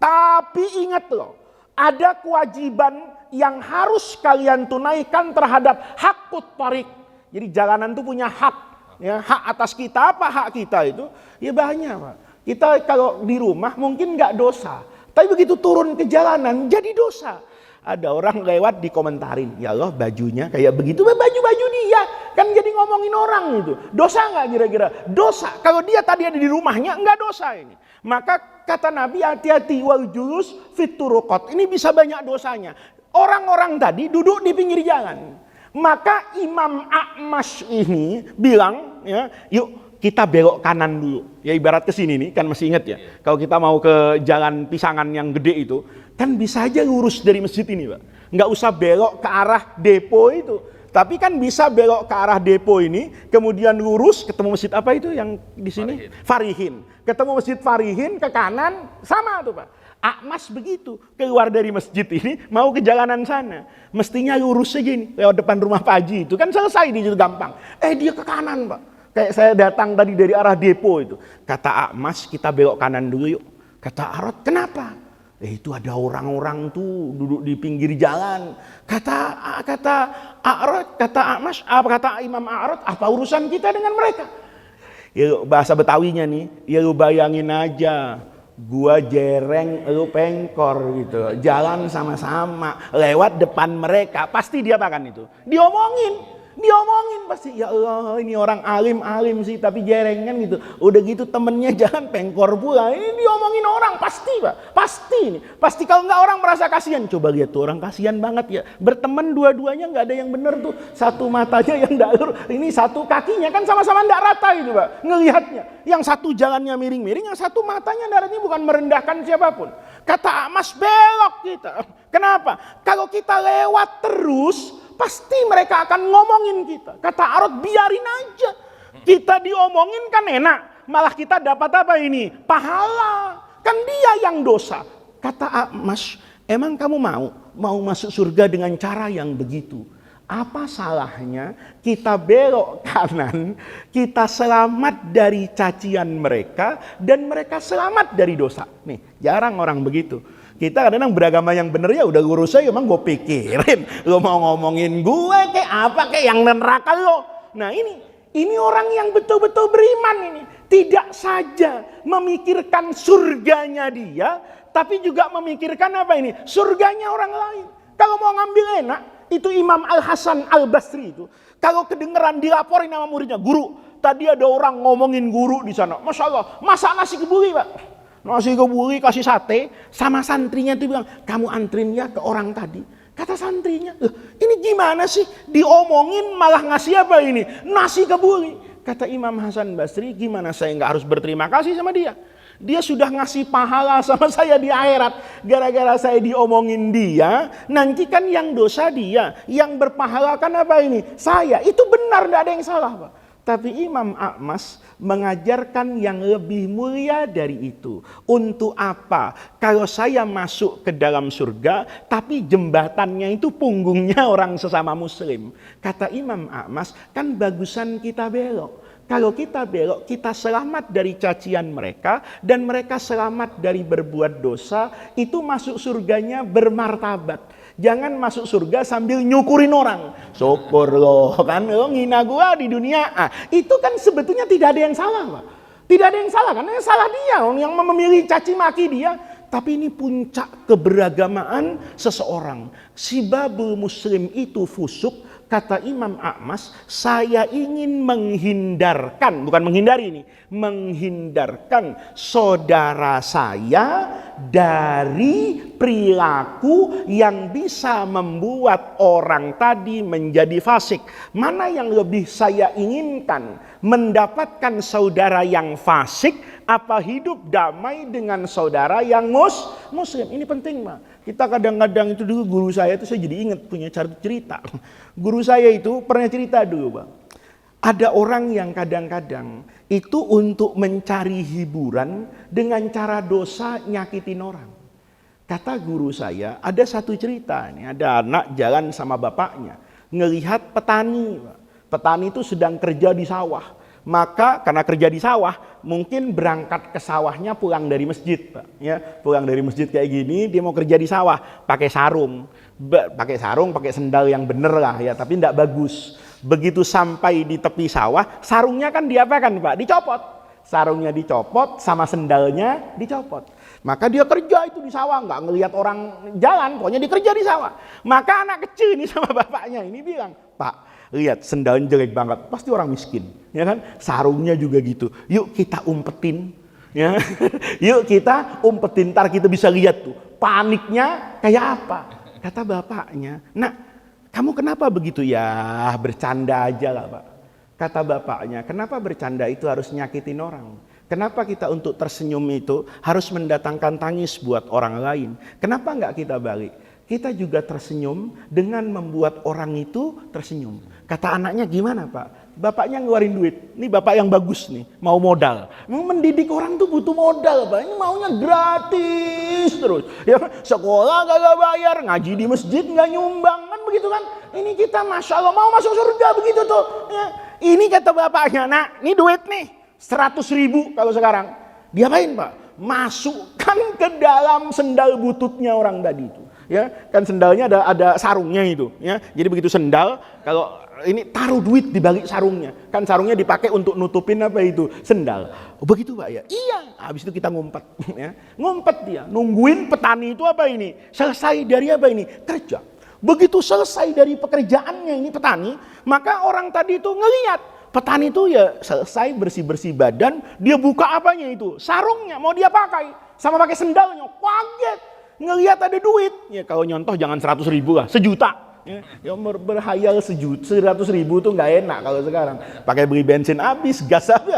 Tapi ingat loh, ada kewajiban yang harus kalian tunaikan terhadap hakut tarik. Jadi jalanan itu punya hak. Ya, hak atas kita, apa hak kita itu? Ya banyak Pak. Kita kalau di rumah mungkin nggak dosa. Tapi begitu turun ke jalanan jadi dosa. Ada orang lewat dikomentarin, ya Allah bajunya kayak begitu, baju-baju dia. Kan jadi ngomongin orang itu. Dosa nggak kira-kira? Dosa. Kalau dia tadi ada di rumahnya nggak dosa ini. Maka kata Nabi, hati-hati wal julus fituruqat. Ini bisa banyak dosanya. Orang-orang tadi duduk di pinggir jalan. Maka Imam A'mash ini bilang, ya, yuk kita belok kanan dulu. Ya ibarat ke sini nih, kan masih ingat ya. Kalau kita mau ke jalan Pisangan yang gede itu, kan bisa aja lurus dari masjid ini Pak. Nggak usah belok ke arah depo itu. Tapi kan bisa belok ke arah depo ini, kemudian lurus ketemu masjid apa itu yang di sini? Farihin. Ketemu masjid Farihin ke kanan, sama tuh Pak. A'mash begitu, keluar dari masjid ini mau ke jalanan sana. Mestinya lurus saja nih, lewat depan rumah Pak Haji itu kan selesai di situ gampang. Dia ke kanan Pak. Kayak saya datang tadi dari arah depo itu. Kata A'mash, kita belok kanan dulu yuk. Kata Arad, kenapa? Itu ada orang-orang tuh duduk di pinggir jalan. Kata A'raj, kata A'mash, apa kata Imam A'raj, apa urusan kita dengan mereka? Ya bahasa Betawinya nih, ya lu bayangin aja, gua jereng, lu pengkor gitu. Jalan sama-sama, lewat depan mereka, pasti dia makan itu. Diomongin pasti, ya Allah ini orang alim sih tapi jereng kan gitu. Udah gitu temennya jangan pengkor pula. Ini diomongin orang pasti Pak. Pasti kalau nggak orang merasa kasihan. Coba lihat tuh orang kasihan banget ya. Berteman dua-duanya nggak ada yang bener tuh. Satu matanya yang dalur, ini satu kakinya kan sama-sama nggak rata gitu Pak. Ngelihatnya. Yang satu jalannya miring-miring, yang satu matanya daratnya bukan merendahkan siapapun. Kata Mas belok kita. Kenapa? Kalau kita lewat terus, pasti mereka akan ngomongin kita. Kata Arad, biarin aja. Kita diomongin kan enak. Malah kita dapat apa ini? Pahala. Kan dia yang dosa. Kata A'mash, emang kamu mau masuk surga dengan cara yang begitu? Apa salahnya kita belok kanan, kita selamat dari cacian mereka, dan mereka selamat dari dosa. Nih, jarang orang begitu. Kita kadang-kadang beragama yang bener ya udah lurus aja, emang gue pikirin lo mau ngomongin gue kayak apa kayak yang neraka lo. Nah ini orang yang betul-betul beriman ini, tidak saja memikirkan surganya dia, tapi juga memikirkan apa ini? Surganya orang lain. Kalau mau ngambil enak, itu Imam Al-Hasan Al-Basri itu, kalau kedengeran dilaporin sama muridnya, guru, tadi ada orang ngomongin guru di sana. Masya Allah, masak nasi kebuli Pak. Nasi kebuli kasih sate, sama santrinya itu bilang, kamu antrin ya ke orang tadi. Kata santrinya, ini gimana sih? Diomongin malah ngasih apa ini? Nasi kebuli. Kata Imam Hasan Basri, gimana saya nggak harus berterima kasih sama dia? Dia sudah ngasih pahala sama saya di akhirat. Gara-gara saya diomongin dia, nanti kan yang dosa dia, yang berpahala kan apa ini? Saya. Itu benar, tidak ada yang salah, Pak. Tapi Imam A'mas mengajarkan yang lebih mulia dari itu. Untuk apa? Kalau saya masuk ke dalam surga, tapi jembatannya itu punggungnya orang sesama muslim. Kata Imam A'mas, kan bagusan kita belok. Kalau kita belok, kita selamat dari cacian mereka, dan mereka selamat dari berbuat dosa, itu masuk surganya bermartabat. Jangan masuk surga sambil nyukurin orang. Syukur loh, kan lo ngina gua di dunia. Itu kan sebetulnya tidak ada yang salah, Pak. Tidak ada yang salah, karena yang salah dia, yang memilih caci maki dia. Tapi ini puncak keberagamaan seseorang. Sibabul muslim itu fusuk. Kata Imam A'mas, saya ingin menghindarkan, bukan menghindari ini, menghindarkan saudara saya dari perilaku yang bisa membuat orang tadi menjadi fasik. Mana yang lebih saya inginkan? Mendapatkan saudara yang fasik, apa hidup damai dengan saudara yang muslim? Ini penting, Pak. Kita kadang-kadang itu dulu guru saya itu, saya jadi ingat punya cerita. Guru saya itu pernah cerita dulu, Pak. Ada orang yang kadang-kadang itu untuk mencari hiburan dengan cara dosa nyakitin orang. Kata guru saya, ada satu cerita nih, ada anak jalan sama bapaknya, ngelihat petani. Pak. Petani itu sedang kerja di sawah. Maka karena kerja di sawah, mungkin berangkat ke sawahnya pulang dari masjid, Pak. Ya, pulang dari masjid kayak gini, dia mau kerja di sawah, pakai sarung, pakai sendal yang bener lah ya, tapi tidak bagus. Begitu sampai di tepi sawah, sarungnya kan diapakan, Pak? Dicopot. Sarungnya dicopot, sama sendalnya dicopot. Maka dia kerja itu di sawah, nggak ngelihat orang jalan, pokoknya dia kerja di sawah. Maka anak kecil ini sama bapaknya ini bilang, Pak, lihat sendalnya jelek banget, pasti orang miskin, ya kan? Sarungnya juga gitu. Yuk kita umpetin, ya. Yuk kita umpetin, ntar kita bisa lihat tuh paniknya kayak apa. Kata bapaknya, nak, kamu kenapa begitu? Ya bercanda aja lah, Pak. Kata bapaknya, kenapa bercanda itu harus nyakitin orang? Kenapa kita untuk tersenyum itu harus mendatangkan tangis buat orang lain? Kenapa nggak kita balik? Kita juga tersenyum dengan membuat orang itu tersenyum. Kata anaknya, gimana, Pak? Bapaknya ngeluarin duit. Ini bapak yang bagus nih, mau modal. Mau mendidik orang tuh butuh modal, Pak. Ini maunya gratis terus. Ya, sekolah gak bayar, ngaji di masjid nggak nyumbang, kan begitu kan? Ini kita masya Allah mau masuk surga begitu tuh. Ya. Ini kata bapaknya, nak, ini duit nih 100.000 kalau sekarang. Diapain, Pak? Masukkan ke dalam sendal bututnya orang tadi itu. Ya, kan sendalnya ada sarungnya itu, ya. Jadi begitu sendal, kalau ini taruh duit di balik sarungnya. Kan sarungnya dipakai untuk nutupin apa itu? Sendal. Oh, begitu, Pak, ya? Iya. Habis itu kita ngumpet, ya. Ngumpet dia, nungguin petani itu apa ini? Selesai dari apa ini? Kerja. Begitu selesai dari pekerjaannya ini petani, maka orang tadi itu ngelihat petani itu ya selesai bersih-bersih badan, dia buka apanya itu? Sarungnya mau dia pakai sama pakai sendalnya. Kaget. Ngelihat ada duit, ya kalau nyontoh jangan 100.000 lah, 1.000.000. Ya, berhayal 100.000 tuh nggak enak kalau sekarang. Pakai beli bensin habis, gas habis,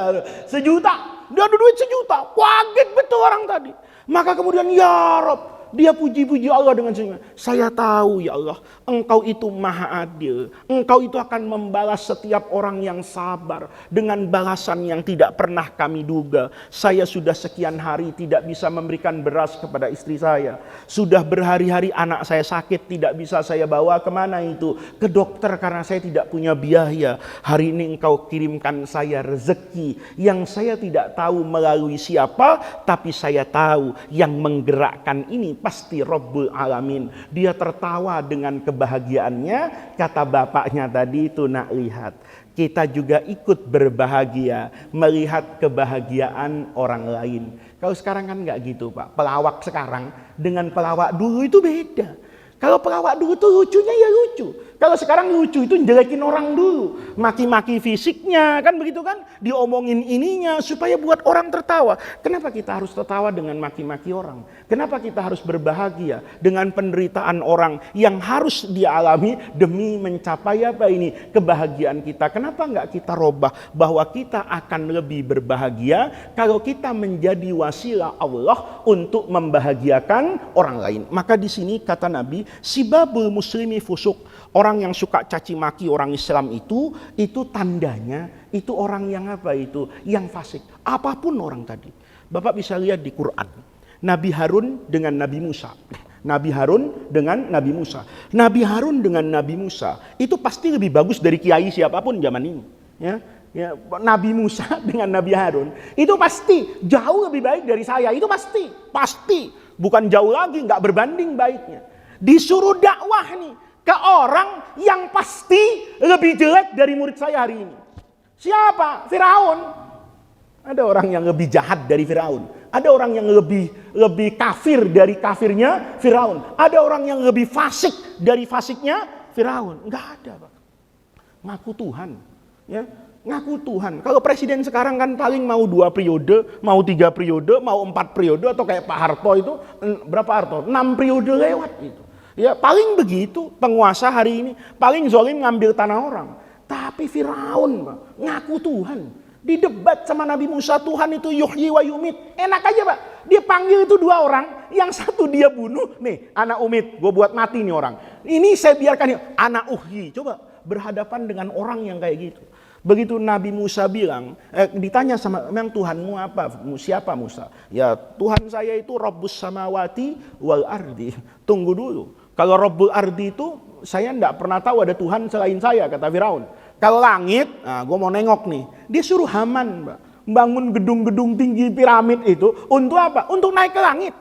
1.000.000. Dia ada duit 1.000.000, kaget betul orang tadi. Maka kemudian ya Rob, dia puji-puji Allah dengan senyum. Saya tahu ya Allah, Engkau itu maha adil. Engkau itu akan membalas setiap orang yang sabar dengan balasan yang tidak pernah kami duga. Saya sudah sekian hari tidak bisa memberikan beras kepada istri saya. Sudah berhari-hari anak saya sakit, tidak bisa saya bawa kemana itu? Ke dokter karena saya tidak punya biaya. Hari ini Engkau kirimkan saya rezeki yang saya tidak tahu melalui siapa, tapi saya tahu yang menggerakkan ini pasti Rabbul Alamin. Dia tertawa dengan kebahagiaannya. Kata bapaknya tadi itu, nak lihat, kita juga ikut berbahagia melihat kebahagiaan orang lain. Kalau sekarang kan nggak gitu, Pak. Pelawak sekarang dengan pelawak dulu itu beda. Kalau pelawak dulu tuh lucunya ya lucu, Kalau sekarang lucu itu jelekin orang dulu, maki-maki fisiknya, kan begitu kan? Diomongin ininya supaya buat orang tertawa. Kenapa kita harus tertawa dengan maki-maki orang? Kenapa kita harus berbahagia dengan penderitaan orang yang harus dialami demi mencapai apa ini? Kebahagiaan kita. Kenapa enggak kita robah bahwa kita akan lebih berbahagia kalau kita menjadi wasilah Allah untuk membahagiakan orang lain. Maka di sini kata Nabi, sibabul muslimi fusuk. Orang yang suka caci maki orang Islam itu tandanya itu orang yang apa itu? Yang fasik. Apapun orang tadi. Bapak bisa lihat di Quran. Nabi Harun dengan Nabi Musa. Nabi Harun dengan Nabi Musa. Nabi Harun dengan Nabi Musa itu pasti lebih bagus dari kiai siapapun zaman ini. Ya, Nabi Musa dengan Nabi Harun itu pasti jauh lebih baik dari saya. Itu pasti. Bukan jauh lagi, nggak berbanding baiknya. Disuruh dakwah nih ke orang yang pasti lebih jelek dari murid saya hari ini. Siapa? Firaun. Ada orang yang lebih jahat dari Firaun. Ada orang yang lebih kafir dari kafirnya Firaun. Ada orang yang lebih fasik dari fasiknya Firaun. Enggak ada, Pak. Ngaku Tuhan, ya. Ngaku Tuhan. Kalau presiden sekarang kan paling mau 2 periode, mau 3 periode, mau 4 periode, atau kayak Pak Harto itu berapa Harto? 6 periode lewat itu. Ya paling begitu penguasa hari ini, paling zolim ngambil tanah orang. Tapi Firaun, Pak, ngaku Tuhan. Di debat sama Nabi Musa, Tuhan itu yuhyi wa yumit. Enak aja, Pak. Dia panggil itu 2 orang, yang satu dia bunuh, nih anak umit, gue buat mati nih orang. Ini saya biarkan anak uhyi. Coba berhadapan dengan orang yang kayak gitu. Begitu Nabi Musa bilang, ditanya sama, memang Tuhanmu apa? Siapa Musa? Ya Tuhan saya itu Rabbus samawati wal ardi. Tunggu dulu. Kalau Rabbul ardi itu, saya tidak pernah tahu ada Tuhan selain saya, kata Firaun. Kalau langit, nah gue mau nengok nih. Dia suruh Haman, Mbak, bangun gedung-gedung tinggi piramid itu. Untuk apa? Untuk naik ke langit.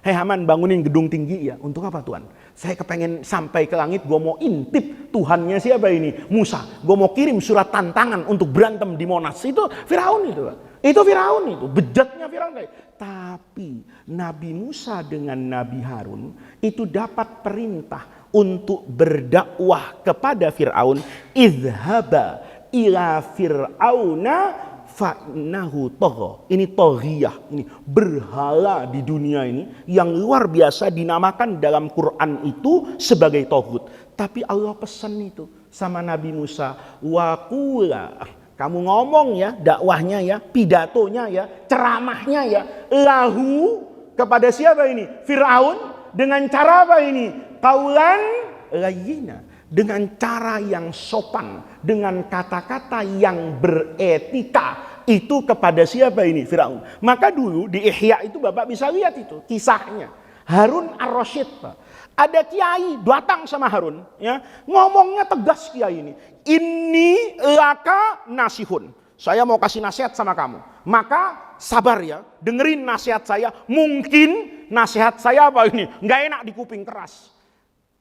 Hei Haman, bangunin gedung tinggi ya. Untuk apa Tuhan? Saya kepengen sampai ke langit, gue mau intip Tuhannya siapa ini? Musa. Gue mau kirim surat tantangan untuk berantem di Monas. Itu Firaun itu, Pak. Itu Firaun itu, bejatnya Firaun. Tapi Nabi Musa dengan Nabi Harun itu dapat perintah untuk berdakwah kepada Firaun. Idhaba ila fir'auna fa'innahu tagha. Ini taghiyah, ini berhala di dunia ini yang luar biasa dinamakan dalam Quran itu sebagai taghut. Tapi Allah pesan itu sama Nabi Musa, wa qula, kamu ngomong ya, dakwahnya ya, pidatonya ya, ceramahnya ya, lahu kepada siapa ini? Firaun dengan cara apa ini? Qaulan layyina, dengan cara yang sopan, dengan kata-kata yang beretika. Itu kepada siapa ini? Firaun. Maka dulu di Ihya itu Bapak bisa lihat itu kisahnya. Harun ar-Rasyid, Pak. Ada kiai datang sama Harun, ya, ngomongnya tegas kiai ini. Ini laka nasihun. Saya mau kasih nasihat sama kamu. Maka sabar ya, dengerin nasihat saya. Mungkin nasihat saya apa ini? Nggak enak di kuping, keras.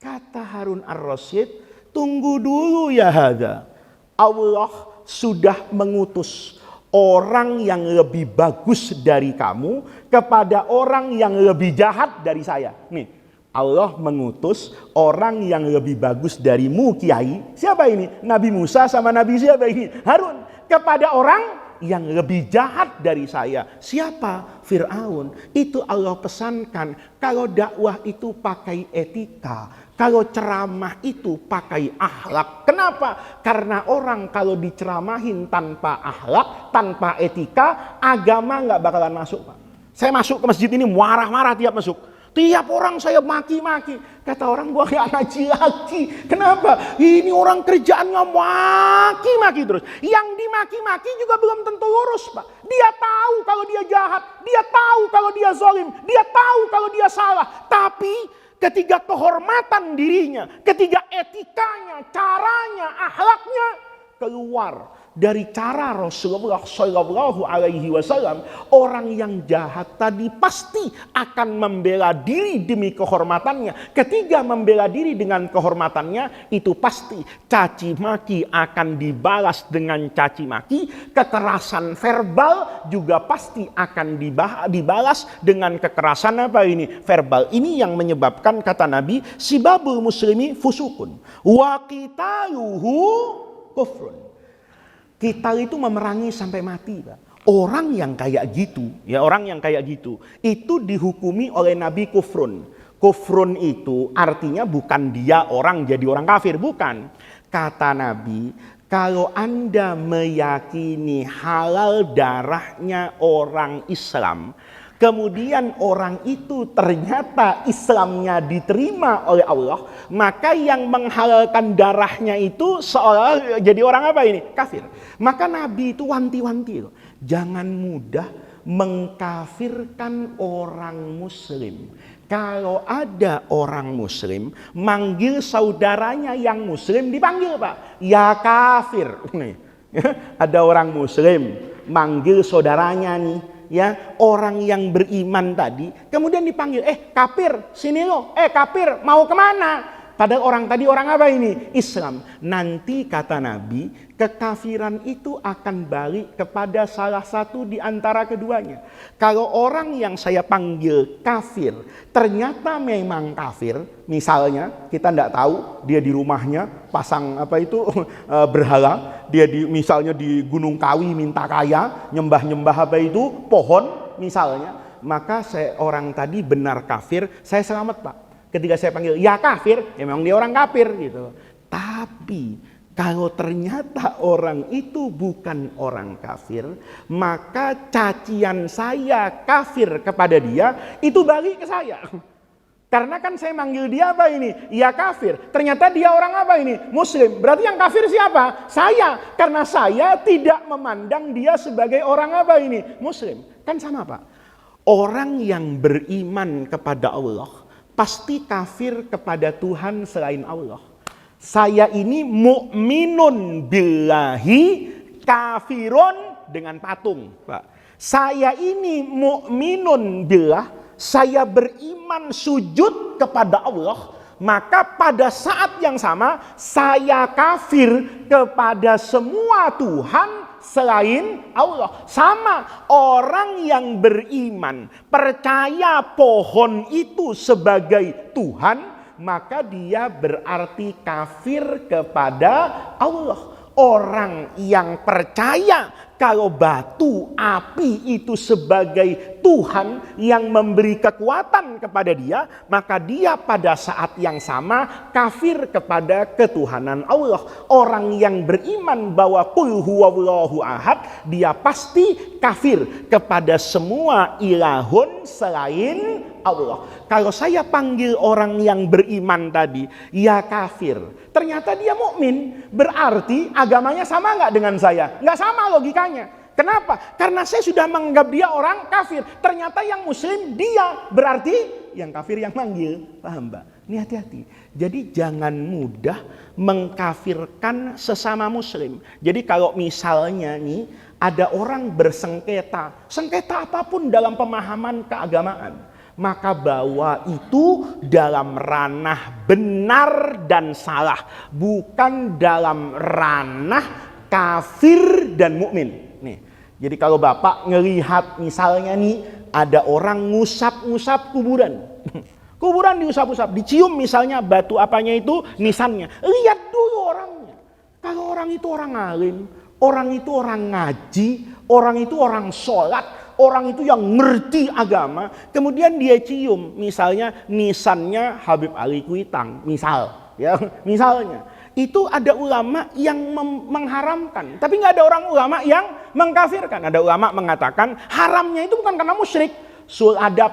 Kata Harun ar-Rasyid, tunggu dulu ya hada. Allah sudah mengutus orang yang lebih bagus dari kamu kepada orang yang lebih jahat dari saya. Nih, Allah mengutus orang yang lebih bagus darimu kiai. Siapa ini? Nabi Musa sama Nabi siapa ini? Harun. Kepada orang yang lebih jahat dari saya. Siapa? Fir'aun. Itu Allah pesankan. Kalau dakwah itu pakai etika. Kalau ceramah itu pakai akhlak. Kenapa? Karena orang kalau diceramahin tanpa akhlak, tanpa etika, agama nggak bakalan masuk, Pak. Saya masuk ke masjid ini marah-marah tiap masuk. Tiap orang saya maki-maki. Kata orang, gua gak ngaji lagi. Kenapa? Ini orang kerjaannya maki-maki terus. Yang dimaki-maki juga belum tentu lurus, Pak. Dia tahu kalau dia jahat. Dia tahu kalau dia zalim. Dia tahu kalau dia salah. Tapi ketika kehormatan dirinya, ketika etikanya, caranya, akhlaknya keluar dari cara Rasulullah Shallallahu Alaihi Wasallam, orang yang jahat tadi pasti akan membela diri demi kehormatannya. Ketika membela diri dengan kehormatannya, itu pasti caci maki akan dibalas dengan caci maki, kekerasan verbal juga pasti akan dibalas dengan kekerasan apa ini? Verbal. Ini yang menyebabkan kata Nabi, sibabul muslimi fusukun wa qitaluhu kufrun. Kita itu memerangi sampai mati, Pak. Orang yang kayak gitu, ya orang yang kayak gitu, itu dihukumi oleh Nabi kufrun. Kufrun itu artinya bukan dia orang jadi orang kafir, bukan. Kata Nabi, kalau Anda meyakini halal darahnya orang Islam, kemudian orang itu ternyata Islamnya diterima oleh Allah, maka yang menghalalkan darahnya itu seolah jadi orang apa ini? Kafir. Maka Nabi itu wanti-wanti, jangan mudah mengkafirkan orang muslim. Kalau ada orang muslim manggil saudaranya yang muslim, dipanggil Pak, ya kafir. Ada orang muslim manggil saudaranya nih, ya orang yang beriman tadi, kemudian dipanggil, kafir, sini lo, kafir, mau kemana? Padahal orang tadi orang apa ini? Islam. Nanti kata Nabi, kekafiran itu akan balik kepada salah satu di antara keduanya. Kalau orang yang saya panggil kafir, ternyata memang kafir, misalnya kita tidak tahu dia di rumahnya pasang apa itu berhala, dia misalnya di Gunung Kawi minta kaya, nyembah-nyembah apa itu pohon misalnya, maka orang tadi benar kafir, saya selamat Pak. Ketika saya panggil ya kafir, ya memang dia orang kafir gitu. Tapi kalau ternyata orang itu bukan orang kafir, maka cacian saya kafir kepada dia itu balik ke saya. Karena kan saya manggil dia apa ini? Ya kafir. Ternyata dia orang apa ini? Muslim. Berarti yang kafir siapa? Saya. Karena saya tidak memandang dia sebagai orang apa ini? Muslim. Kan sama Pak. Orang yang beriman kepada Allah pasti kafir kepada Tuhan selain Allah. Saya ini mukminun billahi, kafirun dengan patung, Pak. Saya ini mukminun billah, saya beriman sujud kepada Allah, maka pada saat yang sama saya kafir kepada semua Tuhan selain Allah. Sama orang yang beriman percaya pohon itu sebagai Tuhan, maka dia berarti kafir kepada Allah. Orang yang percaya kalau batu api itu sebagai Tuhan yang memberi kekuatan kepada dia, maka dia pada saat yang sama kafir kepada ketuhanan Allah. Orang yang beriman bahwa qul huwallahu ahad, dia pasti kafir kepada semua ilahun selain Allah. Kalau saya panggil orang yang beriman tadi, ya kafir, ternyata dia mukmin, berarti agamanya sama nggak dengan saya? Nggak sama logikanya. Kenapa? Karena saya sudah menganggap dia orang kafir. Ternyata yang muslim dia, berarti yang kafir yang manggil. Paham Mbak? Ini hati-hati. Jadi jangan mudah mengkafirkan sesama muslim. Jadi kalau misalnya nih ada orang bersengketa, sengketa apapun dalam pemahaman keagamaan, maka bawa itu dalam ranah benar dan salah, bukan dalam ranah kafir dan mukmin. Nih, jadi kalau Bapak ngelihat misalnya nih ada orang ngusap-ngusap kuburan, kuburan diusap-usap, dicium misalnya batu apanya itu nisannya, lihat dulu orangnya. Kalau orang itu orang alim, orang itu orang ngaji, orang itu orang sholat, orang itu yang ngerti agama, kemudian dia cium misalnya nisannya Habib Ali Kuitang, misal, ya misalnya, itu ada ulama yang mengharamkan, tapi nggak ada orang ulama yang mengkafirkan. Ada ulama mengatakan haramnya itu bukan karena musyrik, sul adab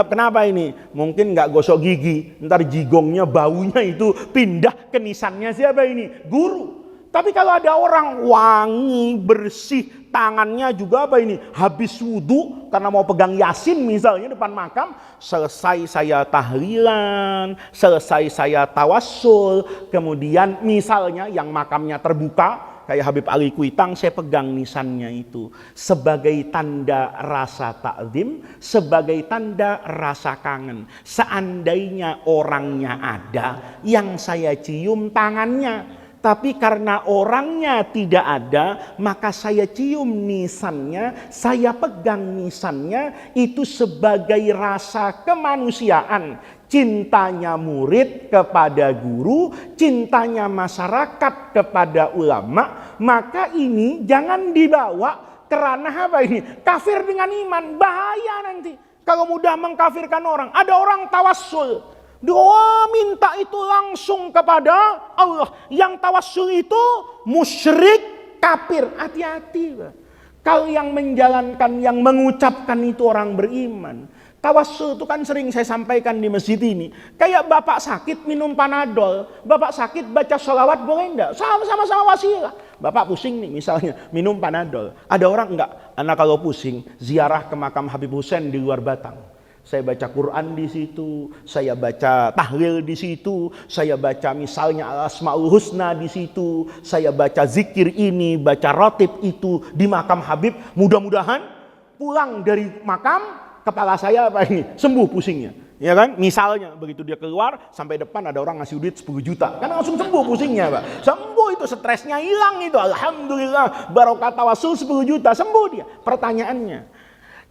kenapa ini? Mungkin nggak gosok gigi, ntar jigongnya baunya itu pindah ke nisannya siapa ini? Guru. Tapi kalau ada orang wangi, bersih, tangannya juga apa ini? Habis wudhu karena mau pegang yasin misalnya depan makam, selesai saya tahlilan, selesai saya tawassul, kemudian misalnya yang makamnya terbuka, kayak Habib Ali Kuitang, saya pegang nisannya itu sebagai tanda rasa takzim, sebagai tanda rasa kangen. Seandainya orangnya ada, yang saya cium tangannya. Tapi karena orangnya tidak ada, maka saya cium nisannya, saya pegang nisannya, itu sebagai rasa kemanusiaan. Cintanya murid kepada guru, cintanya masyarakat kepada ulama. Maka ini jangan dibawa kerana apa ini? Kafir dengan iman, bahaya nanti. Kalau mudah mengkafirkan orang, ada orang tawassul. Doa minta itu langsung kepada Allah. Yang tawassul itu musyrik, kafir. Hati-hati. Kalau yang menjalankan, yang mengucapkan itu orang beriman. Tawassul itu kan sering saya sampaikan di masjid ini. Kayak bapak sakit minum Panadol. Bapak sakit baca sholawat boleh enggak? Sama-sama wasilah. Bapak pusing nih misalnya minum Panadol. Ada orang enggak? Anak kalau pusing ziarah ke makam Habib Hussein di luar Batang. Saya baca Quran di situ, saya baca tahlil di situ, saya baca misalnya Al-Asmaul Husna di situ, saya baca zikir ini, baca rotib itu di makam Habib. Mudah-mudahan pulang dari makam kepala saya apa ini sembuh pusingnya, ya kan? Misalnya begitu dia keluar sampai depan ada orang ngasih duit 10 juta, kan langsung sembuh pusingnya, Pak. Sembuh itu, stresnya hilang itu. Alhamdulillah, barokah tawassul 10 juta sembuh dia. Pertanyaannya,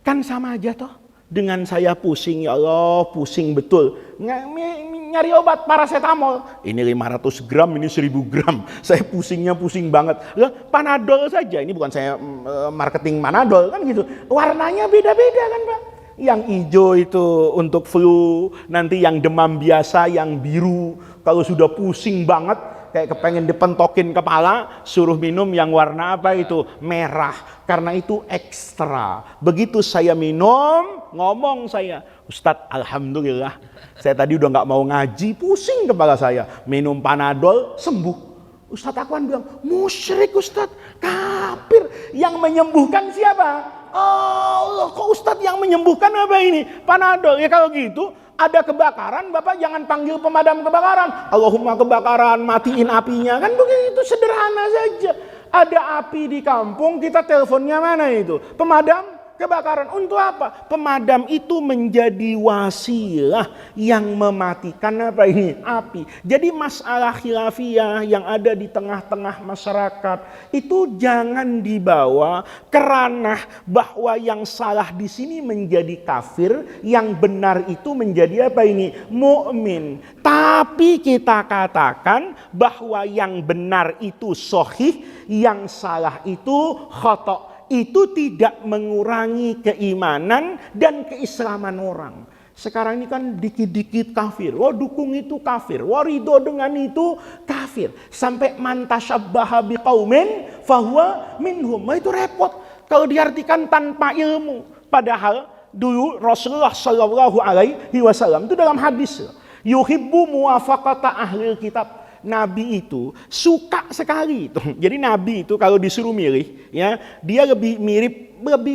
kan sama aja toh dengan saya pusing, ya Allah pusing betul, nyari obat paracetamol, ini 500 gram, ini 1000 gram, saya pusingnya pusing banget. Panadol saja, ini bukan saya marketing Panadol kan gitu, warnanya beda-beda kan Pak. Yang hijau itu untuk flu, nanti yang demam biasa yang biru. Kalau sudah pusing banget kayak kepengen dipentokin kepala, suruh minum yang warna apa itu? Merah. Karena itu ekstra. Begitu saya minum, ngomong saya, Ustadz alhamdulillah, saya tadi udah gak mau ngaji, pusing kepala saya. Minum Panadol, sembuh. Ustadz Akwan bilang, musyrik Ustadz, kafir. Yang menyembuhkan siapa? Allah, kok Ustadz yang menyembuhkan apa ini? Panadol. Ya kalau gitu, ada kebakaran, Bapak jangan panggil pemadam kebakaran. Allahumma kebakaran, matiin apinya. Kan begitu sederhana saja. Ada api di kampung, kita teleponnya mana itu? Pemadam kebakaran. Untuk apa? Pemadam itu menjadi wasilah yang mematikan apa ini? Api. Jadi masalah khilafiyah yang ada di tengah-tengah masyarakat itu jangan dibawa kerana bahwa yang salah di sini menjadi kafir, yang benar itu menjadi apa ini? Mukmin. Tapi kita katakan bahwa yang benar itu sahih, yang salah itu khata'. Itu tidak mengurangi keimanan dan keislaman orang. Sekarang ini kan dikit-dikit kafir. Wah dukung itu kafir. Wah ridho dengan itu kafir. Sampai man tasyabbaha biqaumin fahuwa minhum. Wah itu repot. Kalau diartikan tanpa ilmu. Padahal dulu Rasulullah Shallallahu Alaihi Wasallam itu dalam hadis. Yuhibbu muwafaqata ahlil kitab. Nabi itu suka sekali itu. Jadi Nabi itu kalau disuruh milih, ya dia lebih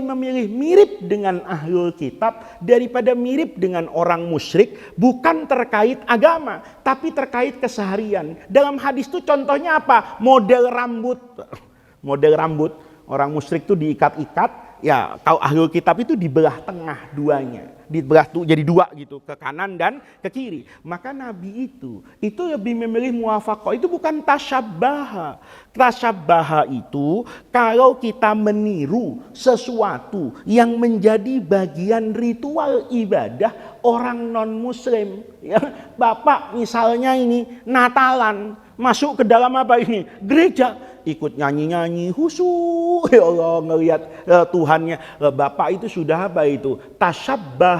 memilih mirip dengan ahlul kitab daripada mirip dengan orang musyrik, bukan terkait agama, tapi terkait keseharian. Dalam hadis itu contohnya apa? Model rambut. Model rambut orang musyrik itu diikat-ikat, ya kalau ahlul kitab itu dibelah tengah duanya. Dibelah jadi dua gitu, ke kanan dan ke kiri. Maka Nabi itu lebih memilih muwafaqah. Itu bukan tasyabbaha. Tasyabbaha itu kalau kita meniru sesuatu yang menjadi bagian ritual ibadah orang non muslim, ya. Bapak misalnya ini Natalan, masuk ke dalam apa ini? Gereja, ikut nyanyi-nyanyi khusyuk, ya Allah ngelihat Tuhannya. Bapak itu sudah apa itu? Tasyabbaha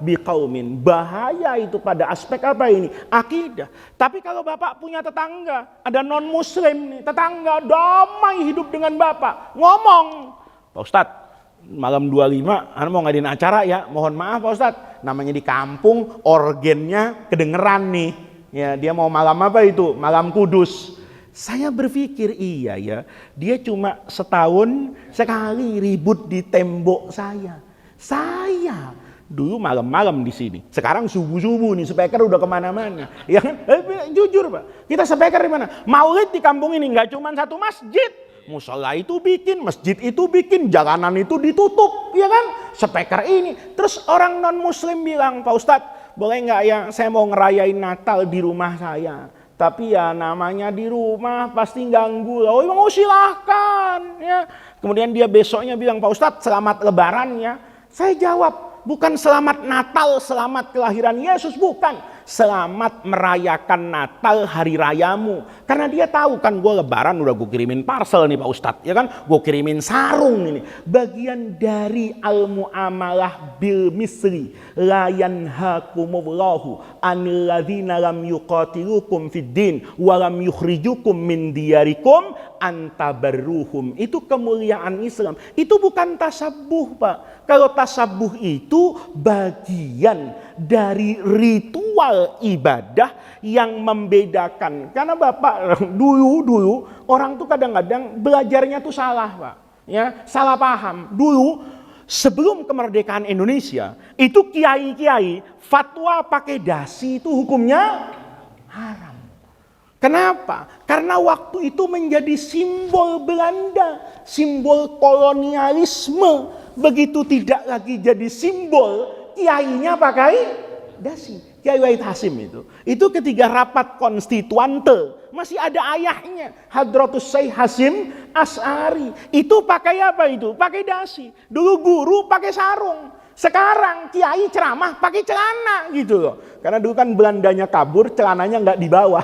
biqaumin. Bahaya itu pada aspek apa ini? Akidah. Tapi kalau Bapak punya tetangga, ada non muslim nih, tetangga damai hidup dengan Bapak, ngomong, Pak Ustadz, malam 25 Anda mau ngadain acara ya, mohon maaf Pak Ustadz, namanya di kampung organnya kedengeran nih, ya dia mau malam apa itu? Malam kudus. Saya berpikir iya ya, dia cuma setahun sekali ribut di tembok saya Dulu malam-malam di sini. Sekarang subuh-subuh nih, speaker udah kemana-mana. Ya kan? Jujur Pak, kita speaker di mana? Maulid di kampung ini nggak cuma satu masjid. Musola itu bikin, masjid itu bikin, jalanan itu ditutup, ya kan? Speaker ini. Terus orang non Muslim bilang, Pak Ustadz, boleh nggak ya? Saya mau ngerayain Natal di rumah saya. Tapi ya namanya di rumah pasti ganggu. Oh mau silahkan. Ya. Kemudian dia besoknya bilang, Pak Ustadz, selamat Lebaran ya. Saya jawab, bukan selamat Natal, selamat kelahiran Yesus, bukan. Selamat merayakan Natal hari rayamu. Karena dia tahu kan gue Lebaran udah gue kirimin parcel nih Pak Ustadz. Ya kan, gue kirimin sarung ini. Bagian dari al-mu'amalah bil misri. La yanhakumullahu anil ladzina lam yuqatilukum fid din. Walam yukhrijukum min diyarikum antabarruhum. Itu kemuliaan Islam. Itu bukan tasabuh Pak. Kalau tasabuh itu bagian dari ritual ibadah yang membedakan. Karena Bapak dulu orang tuh kadang-kadang belajarnya tuh salah Pak. Ya, salah paham. Dulu sebelum kemerdekaan Indonesia itu kiai-kiai fatwa pakai dasi itu hukumnya haram. Kenapa? Karena waktu itu menjadi simbol Belanda, simbol kolonialisme. Begitu tidak lagi jadi simbol, kiainya pakai dasi. Kiai Wahid Hasim itu ketika rapat konstituante masih ada ayahnya, Hadratus Syekh Hasim Asy'ari. Itu pakai apa itu? Pakai dasi. Dulu guru pakai sarung. Sekarang kiai ceramah pakai celana gitu loh. Karena dulu kan Belandanya kabur, celananya nggak dibawa,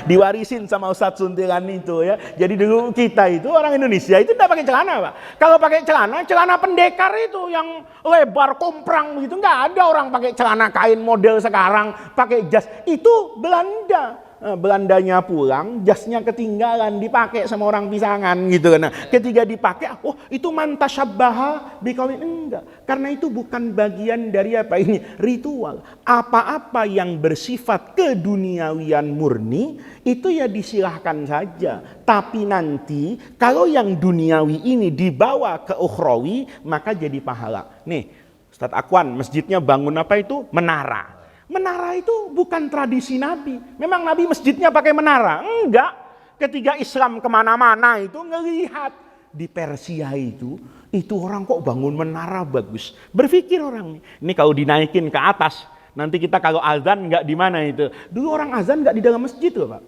diwarisin sama Ustadz Suntilan itu ya. Jadi dulu kita itu orang Indonesia itu nggak pakai celana Pak. Kalau pakai celana pendekar itu yang lebar komprang begitu, nggak ada orang pakai celana kain model sekarang, pakai jas. Itu Belanda. Belandanya pulang, jasnya ketinggalan, dipakai sama orang pisangan gitu kan. Nah, ketika dipakai, oh itu mantasyabbaha biqaumin, enggak. Karena itu bukan bagian dari apa ini ritual. Apa-apa yang bersifat keduniawian murni itu ya disilahkan saja. Tapi nanti kalau yang duniawi ini dibawa ke ukhrawi maka jadi pahala. Nih, Ustadz Akwan, masjidnya bangun apa itu? Menara. Menara itu bukan tradisi Nabi. Memang Nabi masjidnya pakai menara? Enggak. Ketika Islam kemana-mana itu ngelihat. Di Persia itu orang kok bangun menara bagus. Berpikir orang ini kalau dinaikin ke atas. Nanti kita kalau azan enggak di mana itu. Dulu orang azan enggak di dalam masjid loh Pak.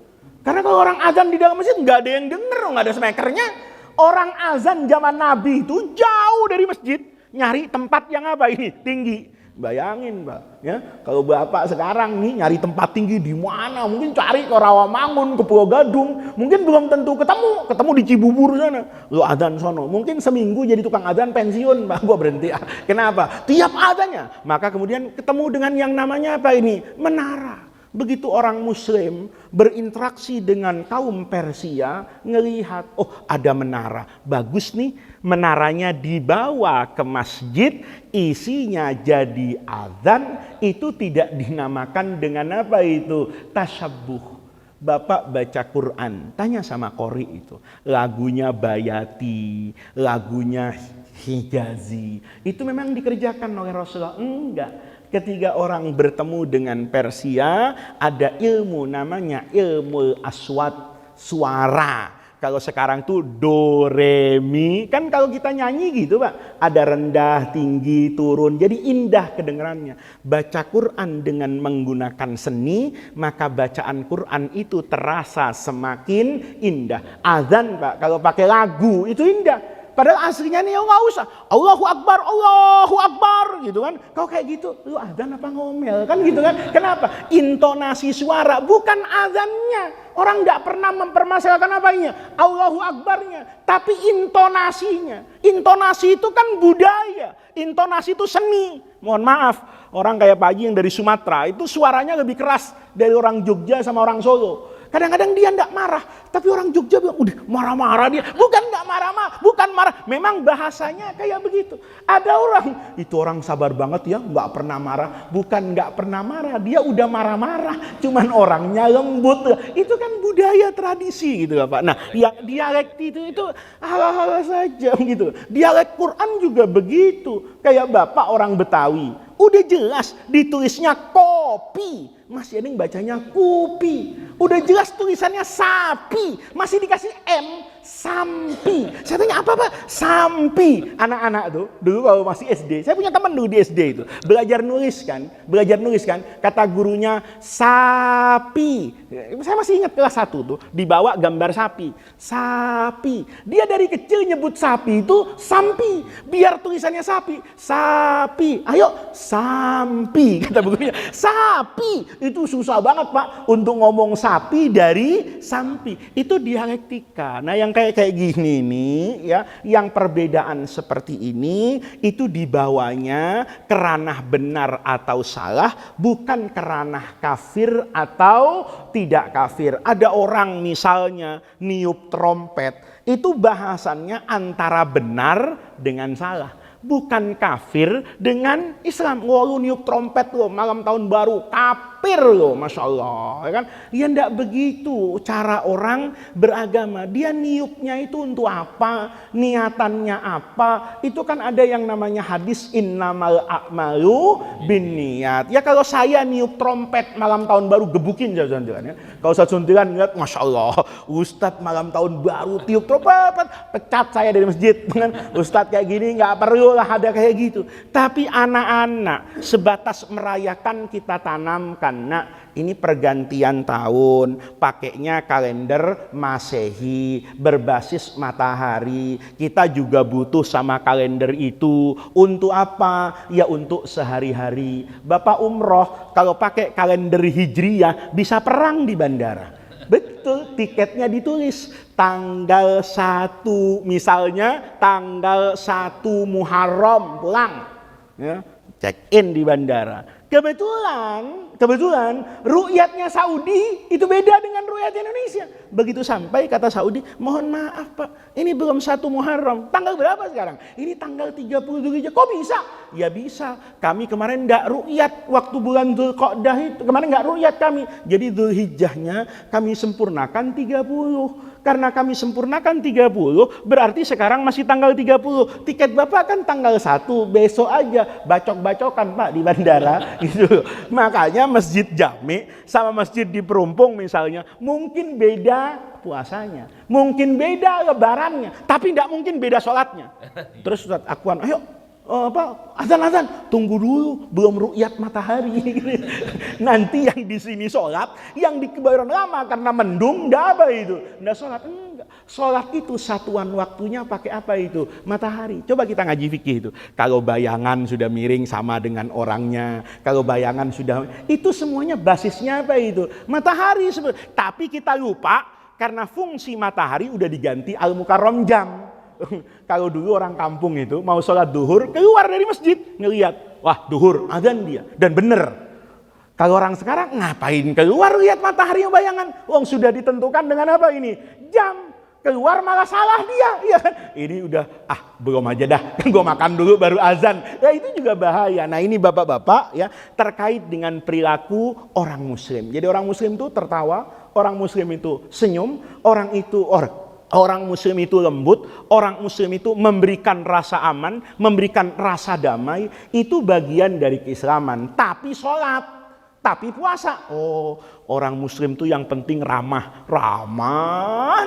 Karena kalau orang azan di dalam masjid enggak ada yang denger, enggak ada speakernya. Orang azan zaman Nabi itu jauh dari masjid. Nyari tempat yang apa ini? Tinggi. Bayangin Pak, ya kalau Bapak sekarang nih nyari tempat tinggi di mana? Mungkin cari ke Rawamangun, ke Pulau Gadung, mungkin belum tentu ketemu di Cibubur sana. Lu adzan sono, mungkin seminggu jadi tukang adzan pensiun Pak, gua berhenti. Kenapa? Tiap adzannya, maka kemudian ketemu dengan yang namanya apa ini? Menara. Begitu orang Muslim berinteraksi dengan kaum Persia, ngelihat, oh ada menara, bagus nih, menaranya dibawa ke masjid, isinya jadi azan, itu tidak dinamakan dengan apa itu? Tasyabbuh. Bapak baca Quran, tanya sama qori itu, lagunya Bayati, lagunya Hijazi, itu memang dikerjakan oleh Rasulullah? Enggak. Ketika orang bertemu dengan Persia, ada ilmu namanya ilmu aswat, suara. Kalau sekarang tuh do, re, mi. Kan kalau kita nyanyi gitu Pak, ada rendah, tinggi, turun. Jadi indah kedengarannya. Baca Quran dengan menggunakan seni, maka bacaan Quran itu terasa semakin indah. Azan Pak, kalau pakai lagu itu indah. Padahal aslinya nih ya nggak usah. Allahu Akbar gitu kan. Kau kayak gitu, lu adzan apa ngomel kan gitu kan. Kenapa? Intonasi suara bukan adzannya. Orang nggak pernah mempermasalahkan apanya, Allahu Akbarnya, tapi intonasinya. Intonasi itu kan budaya. Intonasi itu seni. Mohon maaf, orang kayak Pak Haji yang dari Sumatera itu suaranya lebih keras dari orang Jogja sama orang Solo. Kadang-kadang dia enggak marah, tapi orang Jogja bilang, udah marah-marah dia. Bukan enggak marah-marah, bukan marah. Memang bahasanya kayak begitu. Ada orang, itu orang sabar banget ya, enggak pernah marah. Bukan enggak pernah marah, dia udah marah-marah. Cuman orangnya lembut. Itu kan budaya tradisi gitu Pak. Nah, yang dialek itu hal-hal saja gitu. Dialek Quran juga begitu. Kayak Bapak orang Betawi, udah jelas ditulisnya kopi, masih ada yang bacanya kupi. Udah jelas tulisannya sapi, masih dikasih M, sampi. Saya tanya apa Pak? Sampi. Anak-anak tuh dulu kalau masih SD, saya punya teman dulu di SD itu belajar nulis kan. Kata gurunya sapi. Saya masih ingat kelas 1 tuh dibawa gambar sapi. Sapi. Dia dari kecil nyebut sapi itu sampi. Biar tulisannya sapi. Sapi. Ayo sampi kata gurunya. Sapi. Itu susah banget Pak untuk ngomong sapi dari sampi. Itu dialektika. Nah, yang kayak gini nih ya, yang perbedaan seperti ini itu dibawanya ke ranah benar atau salah, bukan ke ranah kafir atau tidak kafir. Ada orang misalnya niup trompet, itu bahasannya antara benar dengan salah. Bukan kafir dengan Islam. Wah, lu niup trompet lo malam tahun baru, kafir lo, Masya Allah, ya kan? Ya enggak begitu cara orang beragama. Dia niupnya itu untuk apa, niatannya apa, itu kan ada yang namanya hadis innamal a'malu binniyat. Ya kalau saya niup trompet malam tahun baru, gebukin jalan-jalan ya. Kalau Ustaz Suntilan ingat, Masya Allah, Ustadz malam tahun baru tiup trompet, pecat saya dari masjid. Ustadz kayak gini nggak perlu lah ada kayak gitu. Tapi anak-anak sebatas merayakan kita tanamkan. Nah, ini pergantian tahun, pakainya kalender Masehi berbasis matahari. Kita juga butuh sama kalender itu. Untuk apa? Ya untuk sehari-hari. Bapak umroh kalau pakai kalender Hijriyah bisa perang di bandara. Betul, tiketnya ditulis tanggal 1, misalnya tanggal 1 Muharram pulang. Ya, check in di bandara. Kebetulan ru'yatnya Saudi itu beda dengan ru'yat Indonesia. Begitu sampai kata Saudi, mohon maaf Pak, ini belum 1 Muharram. Tanggal berapa sekarang? Ini tanggal 30 Dzulhijjah. Kok bisa? Ya bisa. Kami kemarin enggak ru'yat waktu bulan Dzulqa'dah itu. Kemarin enggak ru'yat kami. Jadi Dzulhijjahnya kami sempurnakan 30. Karena kami sempurnakan 30, berarti sekarang masih tanggal 30. Tiket Bapak kan tanggal 1, besok aja bacok-bacokan Pak di bandara gitu. Makanya masjid Jami sama masjid di Perumpung misalnya mungkin beda puasanya, mungkin beda lebarannya, tapi tidak mungkin beda sholatnya. Terus Ustaz Akwan, ayo azan, tunggu dulu, belum ru'yat matahari. Nanti yang di sini sholat, yang di Kebayoran Lama karena mendung, enggak apa itu, enggak sholat. Enggak, sholat itu satuan waktunya pakai apa itu? Matahari. Coba kita ngaji fikih itu. Kalau bayangan sudah miring sama dengan orangnya, kalau bayangan sudah, itu semuanya basisnya apa itu? Matahari. Tapi kita lupa karena fungsi matahari udah diganti al-mukarram jam. Kalau dulu orang kampung itu mau sholat duhur keluar dari masjid ngelihat, wah duhur azan dia, dan bener. Kalau orang sekarang ngapain keluar lihat matahari yang bayangan? Wong sudah ditentukan dengan apa ini? Jam. Keluar malah salah dia, ya kan? Ini udah belum aja dah, gue makan dulu baru azan. Ya itu juga bahaya. Nah ini bapak-bapak ya terkait dengan perilaku orang Muslim. Jadi orang Muslim itu tertawa, orang Muslim itu senyum, Orang Muslim itu lembut, orang Muslim itu memberikan rasa aman, memberikan rasa damai, itu bagian dari keislaman. Tapi sholat, tapi puasa. Oh, orang Muslim itu yang penting ramah,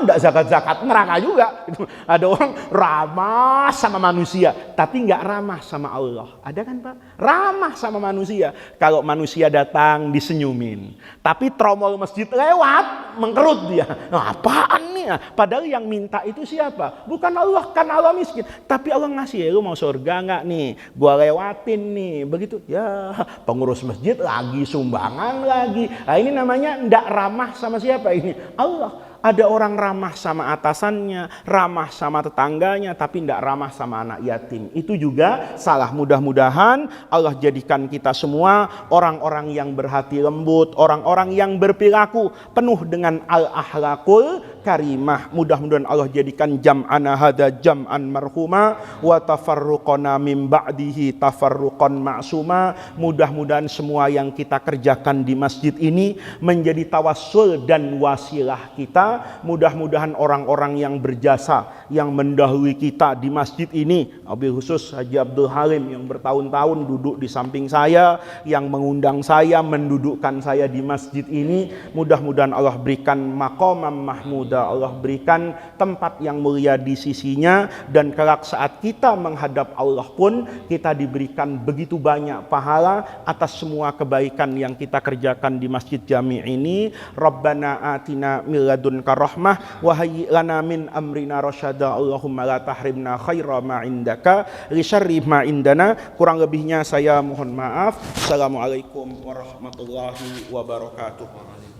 enggak zakat-zakat, neraka juga. Ada orang ramah sama manusia, tapi enggak ramah sama Allah. Ada kan Pak? Ramah sama manusia. Kalau manusia datang disenyumin, tapi tromol masjid lewat, mengkerut dia. Nah, apaan nih? Padahal yang minta itu siapa? Bukan Allah, kan Allah miskin. Tapi Allah ngasih, lu mau surga enggak nih? Gua lewatin nih. Begitu. Ya, pengurus masjid lagi sumbangan lagi. Nah, ini namanya ndak ramah sama siapa ini? Allah. Ada orang ramah sama atasannya, ramah sama tetangganya, tapi tidak ramah sama anak yatim. Itu juga salah. Mudah-mudahan Allah jadikan kita semua orang-orang yang berhati lembut, orang-orang yang berperilaku penuh dengan al-ahlakul karimah. Mudah-mudahan Allah jadikan jam'ana hadza jam'an marhuma wa tafarruqana min ba'dihi tafarruqan ma'suma. Mudah-mudahan semua yang kita kerjakan di masjid ini menjadi tawassul dan wasilah kita. Mudah-mudahan orang-orang yang berjasa, yang mendahului kita di masjid ini, wabil khusus Haji Abdul Halim yang bertahun-tahun duduk di samping saya, yang mengundang saya, mendudukkan saya di masjid ini, mudah-mudahan Allah berikan maqamam mahmuda, Allah berikan tempat yang mulia di sisinya, dan kelak saat kita menghadap Allah pun kita diberikan begitu banyak pahala atas semua kebaikan yang kita kerjakan di Masjid Jami ini. Rabbana atina min ladunka rahmah wa hayyi lana min amrina rasyada. Allahumma la tahrimna khaira ma indaka li syarri ma indana. Kurang lebihnya saya mohon maaf. Assalamualaikum warahmatullahi wabarakatuh.